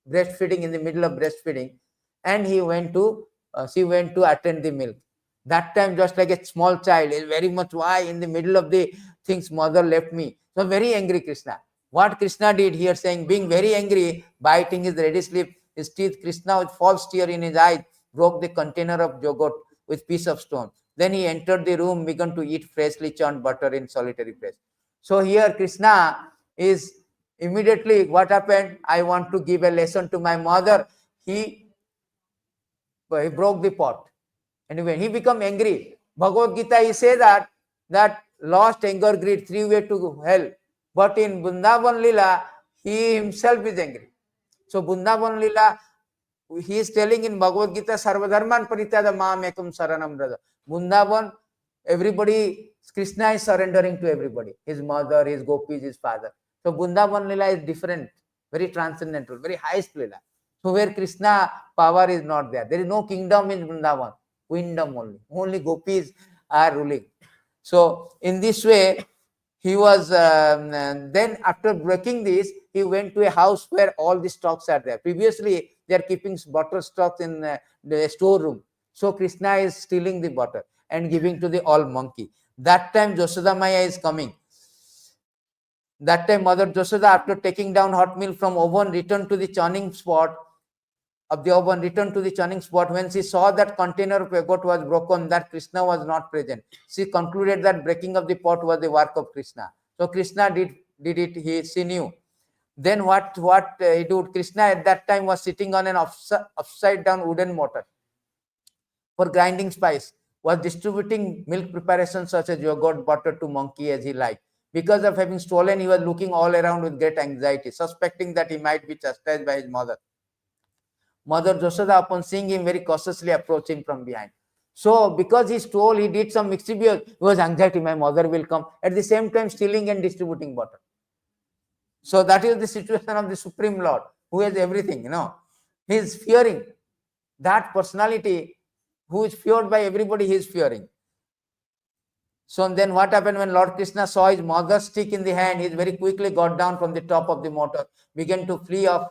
breastfeeding in the middle of breastfeeding, and she went to attend the milk. That time, just like a small child, is very much, why in the middle of the things mother left me. So very angry Krishna. What Krishna did here, saying, being very angry, biting his reddish lip, his teeth, Krishna with false tear in his eyes broke the container of yogurt with piece of stone. Then he entered the room, began to eat freshly churned butter in solitary place. So here Krishna is immediately, what happened? I want to give a lesson to my mother. He broke the pot. And when he become angry, Bhagavad Gita, he say that lost, anger, greed, three way to hell. But in Vrindavan Lila, he himself is angry. So Vrindavan Lila, he is telling in Bhagavad Gita, Sarvadharman Parityada Mam Ekam Saranam Raja. Vrindavan, everybody, Krishna is surrendering to everybody. His mother, his gopis, his father. So Vrindavan Lila is different, very transcendental, very highest Lila. So where Krishna power is not there. There is no kingdom in Vrindavan. Kingdom only. Only gopis are ruling. So in this way, he was, then after breaking this, he went to a house where all the stocks are there. Previously, they are keeping butter stocks in the storeroom. So Krishna is stealing the butter and giving to the all monkey. That time, Yashoda Maya is coming. That time, Mother Yashoda, after taking down hot milk from oven, returned to the churning spot of the oven, returned to the churning spot. When she saw that container of yogurt was broken, that Krishna was not present, she concluded that breaking of the pot was the work of Krishna. So Krishna did it. She knew. Then what he did? Krishna at that time was sitting on an upside down wooden mortar for grinding spice, was distributing milk preparations such as yogurt, butter to monkey as he liked. Because of having stolen, he was looking all around with great anxiety, suspecting that he might be chastised by his mother. Mother Josoda, upon seeing him, very cautiously approached him from behind. So, because he stole, he did some mischievous, he was anxiety, my mother will come. At the same time, stealing and distributing butter. So, that is the situation of the Supreme Lord, who has everything, He is fearing. That personality, who is feared by everybody, he is fearing. So, then what happened when Lord Krishna saw his mother's stick in the hand, he very quickly got down from the top of the motor, began to flee as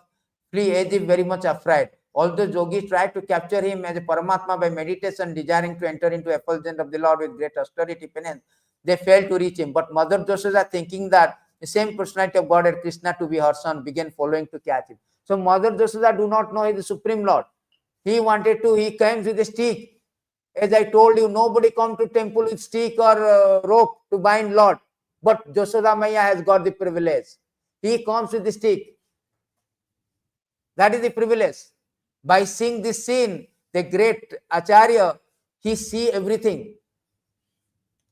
if very much afraid. Although yogis tried to capture him as a Paramatma by meditation, desiring to enter into effulgence of the Lord with great austerity penance, they failed to reach him. But Mother Josoda, thinking that the same personality of God had Krishna to be her son, began following to catch him. So Mother Josoda do not know he is the Supreme Lord. He came with a stick. As I told you, nobody come to temple with stick or rope to bind Lord. But Josoda Maya has got the privilege. He comes with the stick. That is the privilege. By seeing this scene, the great Acharya, he see everything.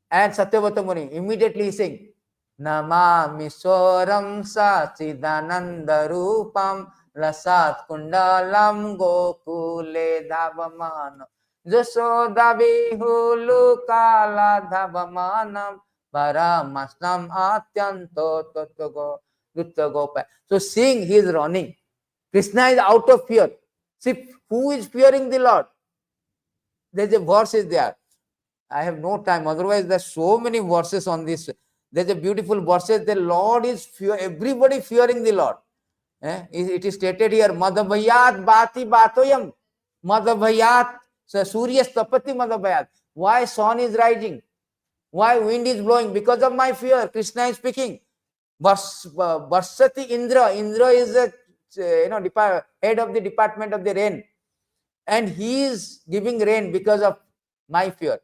And Satyavata Muni, immediately he sing, Namami Soram Sachidananda Rupam Lasat Kundalam Gokule Dhavamana Jasoda Vihulu Kala Dhavamanam Paramasnam Atyanto Duttagopa. So seeing he is running. Krishna is out of fear. See, who is fearing the Lord? There's a verse is there. I have no time. Otherwise, there's so many verses on this. There's a beautiful verses. The Lord is everybody fearing the Lord. It is stated here. Madhavayat bhati bhatoyam. Madhavayat. So Surya stapati madhavayat. Why sun is rising? Why wind is blowing? Because of my fear. Krishna is speaking. Varsati Indra. Indra is the head of the department of the rain. And he is giving rain because of my fear.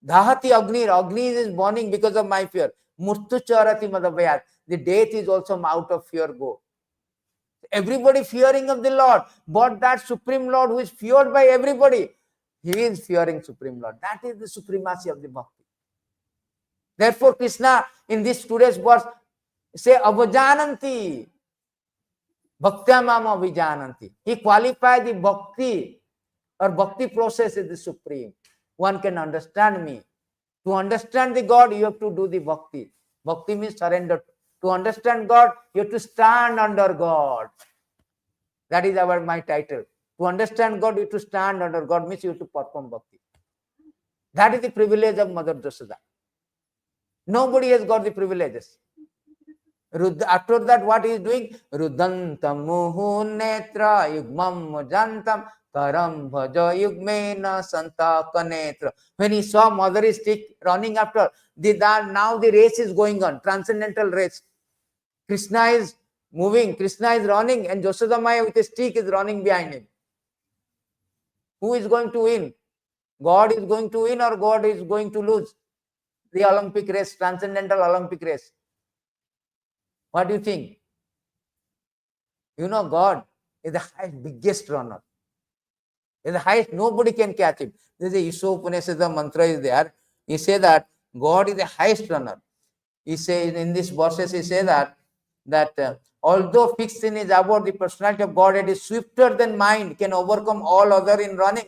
Dhahati Agni. Agni is burning because of my fear. Murtu charati madhavayat. The death is also out of fear go. Everybody fearing of the Lord. But that Supreme Lord who is feared by everybody, he is fearing Supreme Lord. That is the supremacy of the bhakti. Therefore, Krishna in this today's verse say avajananti. Bhaktyamam avijananti. He qualified the bhakti or bhakti process is the supreme. One can understand me. To understand the God, you have to do the bhakti. Bhakti means surrender. To understand God, you have to stand under God. That is my title. To understand God, you have to stand under God means you have to perform bhakti. That is the privilege of Mother Josoda. Nobody has got the privileges. After that, what he is doing? Rudantam muhu netra yugmam jantam karam bhaja yugmena santa kanetra. When he saw mother is running after, now the race is going on, transcendental race. Krishna is moving, Krishna is running, and Josoda Maya with a stick is running behind him. Who is going to win? God is going to win or God is going to lose? The Olympic race, transcendental Olympic race. What do you think? God is the highest, biggest runner. Is the highest, nobody can catch him. There is a Isha Upanishad mantra is there. He says that God is the highest runner. He says in this verses, he says that although fixed in his abode, the personality of Godhead is swifter than mind, can overcome all other in running.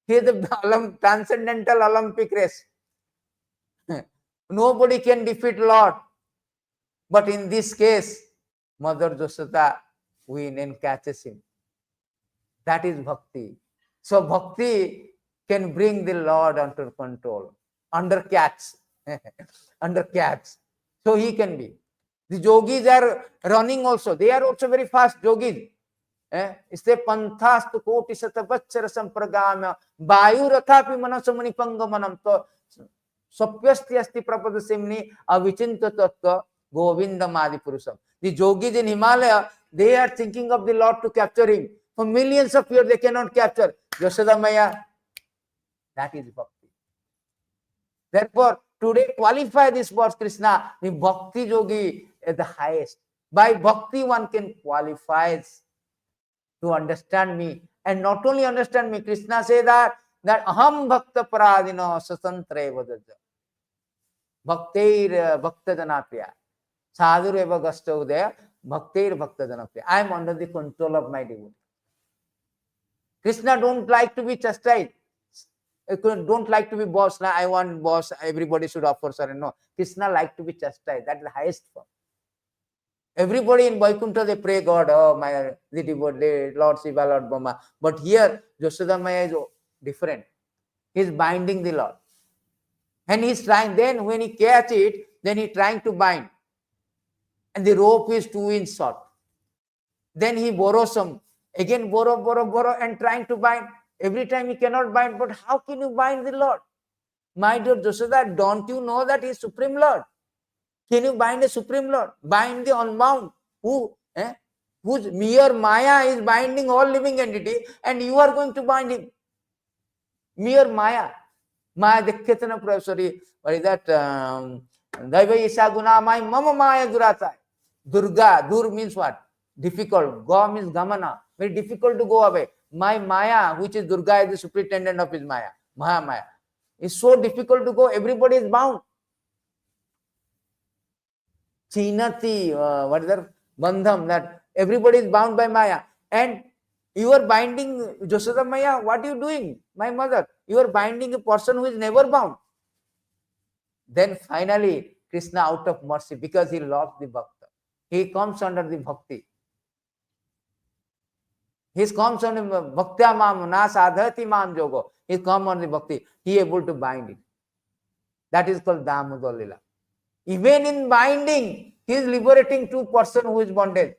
He is the transcendental Olympic race. Nobody can defeat Lord. But in this case, Mother Josoda wins and catches him. That is bhakti. So bhakti can bring the Lord under control, under catch. Under catch. So he can be. The yogis are running also. They are also very fast yogis. Iste panthastu koti satabachara sampragama vayu rathapi manasamani pangamanam to sapyasti asti prapaдаsimni avichinta tattva govindam adi purusam. The yogis in Himalaya, they are thinking of the Lord to capture him. For millions of years they cannot capture Josoda Maya. That is bhakti. Therefore, today qualify this word Krishna, the bhakti yogi at the highest. By bhakti one can qualify to understand me. And not only understand me, Krishna say that aham bhakta paradino sasantre vadaja. Bhaktir bhakta janapriya. Sadhur eva gasta udaya. Bhaktir bhakta janapriya. I am under the control of my devotee. Krishna don't like to be chastised. Don't like to be boss. Now I want boss. Everybody should offer surrender. No. Krishna like to be chastised. That is the highest form. Everybody in Vaikuntha, they pray God, oh, the devotee, Lord Shiva, Lord Brahma. But here, Yashoda Maya is different. He is binding the Lord. And he is trying, then when he catch it, then he is trying to bind. And the rope is 2 inches short. Then he borrows some. Again, borrow, and trying to bind. Every time he cannot bind. But how can you bind the Lord? My dear Yashoda, don't you know that he is Supreme Lord? Can you bind a Supreme Lord? Bind the unbound. Whose mere Maya is binding all living entity, and you are going to bind him. Mere Maya. Maya Dekketana, sorry, what is that? Daiva Isha Guna Maya Mama Maya Durata. Durga, Dur means what? Difficult. Go means Gamana. Very difficult to go away. My Maya, which is Durga, is the superintendent of his Maya. Mahamaya. It's so difficult to go. Everybody is bound. Chinati, what is that? Bandham, that everybody is bound by Maya. And you are binding Yashoda Maya. What are you doing, my mother? You are binding a person who is never bound. Then finally, Krishna, out of mercy, because he loves the Bhakta, he comes under the Bhakti. He comes under Bhaktya Mam, Na Sadhati Mam Jogo. He comes under the Bhakti. He is able to bind it. That is called Damodar Lila. Even in binding, he is liberating 2 persons who is bonded.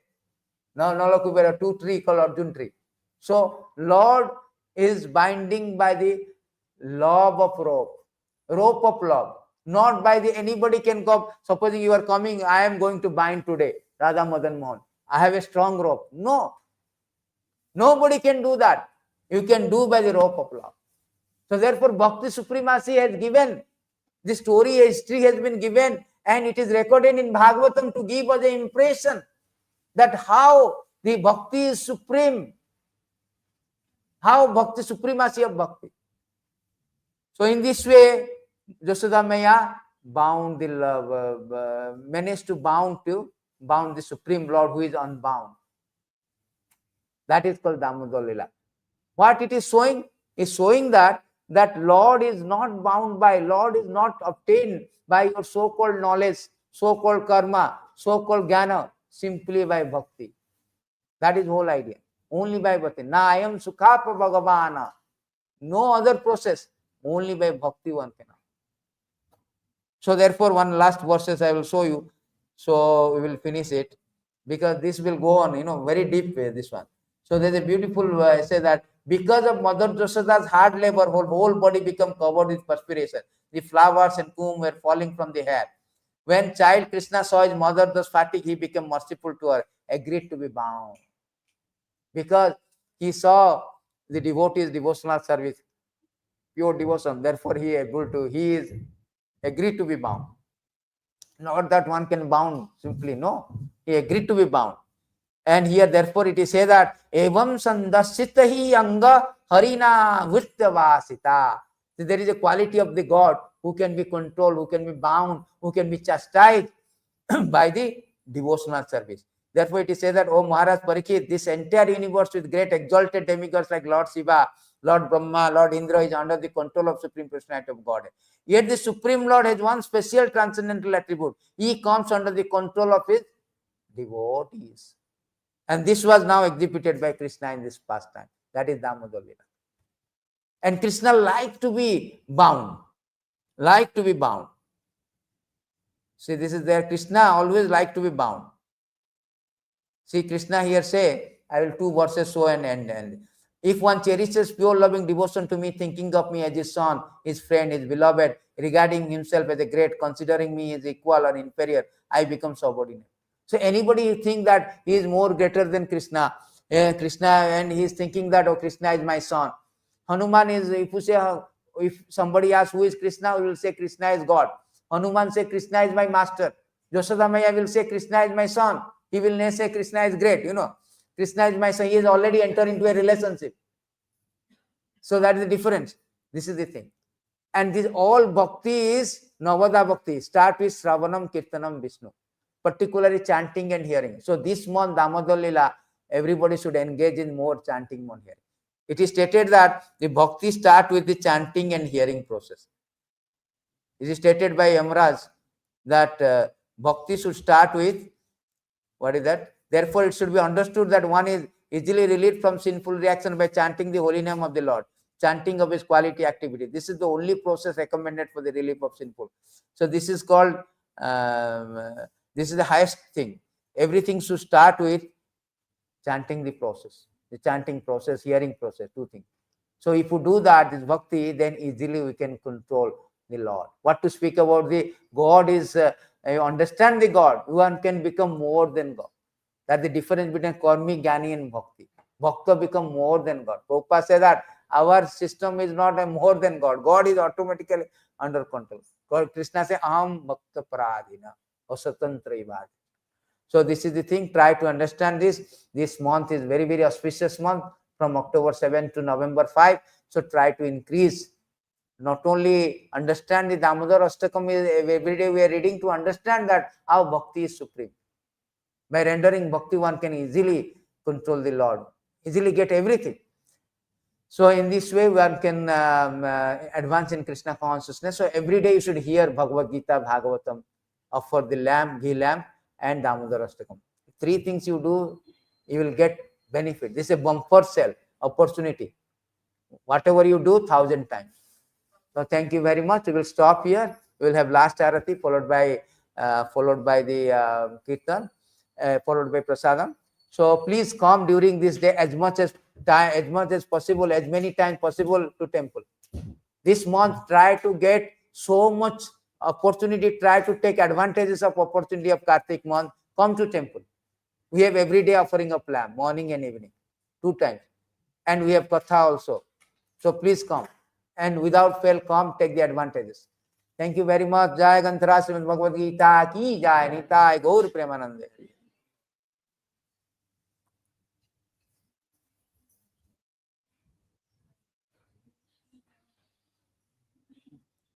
Now, Nalakubera, 2 tree called Arjun tree. So, Lord is binding by the love of rope of love. Not by the anybody can come. Supposing you are coming, I am going to bind today, Radha Madan Mohan. I have a strong rope. No. Nobody can do that. You can do by the rope of love. So, therefore, Bhakti supremacy has given. The story, history has been given. And it is recorded in Bhagavatam to give us the impression that how the Bhakti is supreme. How Bhakti, supremacy of Bhakti. So in this way, Yashoda Maya bound the love, managed to bound the Supreme Lord who is unbound. That is called Damodar Lila. What it is showing? Is showing that Lord is not bound by, Lord is not obtained by your so-called knowledge, so-called karma, so-called jnana, simply by bhakti. That is the whole idea. Only by bhakti. Na ayam sukhapa bhagavana. No other process. Only by bhakti one cannot. So therefore, one last verses I will show you. So we will finish it. Because this will go on, very deep way, this one. So there is a beautiful, I say that, because of Mother Yashoda's hard labor, her whole body became covered with perspiration. The flowers and comb were falling from the hair. When child Krishna saw his mother thus fatigued, he became merciful to her, agreed to be bound. Because he saw the devotee's devotional service, pure devotion, therefore he is agreed to be bound. Not that one can bound simply, no. He agreed to be bound. And here, therefore, it is said that evam sandasitahi anga harina vrityavasita. There is a quality of the God who can be controlled, who can be bound, who can be chastised by the devotional service. Therefore, it is said that, O Maharaj Parikshit, this entire universe with great exalted demigods like Lord Shiva, Lord Brahma, Lord Indra is under the control of Supreme Personality of Godhead. Yet the Supreme Lord has one special transcendental attribute. He comes under the control of his devotees. And this was now exhibited by Krishna in this pastime. That is Damodar Lila. And Krishna liked to be bound. Like to be bound. See, this is there. Krishna always liked to be bound. See, Krishna here say, I will 2 verses show and end. If one cherishes pure loving devotion to me, thinking of me as his son, his friend, his beloved, regarding himself as a great, considering me as equal or inferior, I become subordinate. So anybody who think that he is more greater than Krishna, and he is thinking that, oh, Krishna is my son. Hanuman is, if you say, if somebody asks who is Krishna, we will say Krishna is God. Hanuman say Krishna is my master. Yashoda Maya will say Krishna is my son. He will not say Krishna is great. Krishna is my son. He has already entered into a relationship. So that is the difference. This is the thing. And this all bhakti is Navada bhakti. Start with Shravanam, Kirtanam, Vishnu. Particularly chanting and hearing. So this month, Damodar Lila, everybody should engage in more chanting, more hearing. It is stated that the bhakti start with the chanting and hearing process. It is stated by Yamraj that bhakti should start with, what is that? Therefore, it should be understood that one is easily relieved from sinful reaction by chanting the holy name of the Lord, chanting of his quality activity. This is the only process recommended for the relief of sinful. So this is called, this is the highest thing. Everything should start with chanting the process, the chanting process, hearing process, two things. So if you do that, this bhakti, then easily we can control the Lord. What to speak about the God is, you understand the God, one can become more than God. That's the difference between Karmi, Jnani and Bhakti. Bhakta become more than God. Prabhupada said that our system is not a more than God. God is automatically under control. God, Krishna says, Aham Bhakta Paradhina, or Swatantra Ivadi. So this is the thing. Try to understand this. This month is very, very auspicious month from October 7 to November 5. So try to increase. Not only understand the Damodar Ashtakam, every day we are reading to understand that how bhakti is supreme. By rendering bhakti, one can easily control the Lord, easily get everything. So in this way, one can advance in Krishna consciousness. So every day you should hear Bhagavad Gita, Bhagavatam, offer the lamb, ghee lamb, and Damodar Ashtakam. Three things you do, you will get benefit. This is a bumper sell opportunity. Whatever you do, 1,000 times. So thank you very much. We will stop here. We will have last arati followed by the kirtan, followed by prasadam. So please come during this day as much as possible, as many times possible to temple. This month, try to get so much opportunity. Try to take advantages of opportunity of Kartik month. Come to temple. We have every day offering of lamb, morning and evening, 2 times, and we have katha also. So please come. And without fail, come, take the advantages. Thank you very much. Jai Ganthara Srimad Bhagavad Gita ki Jai Nitai Gaur Premanande.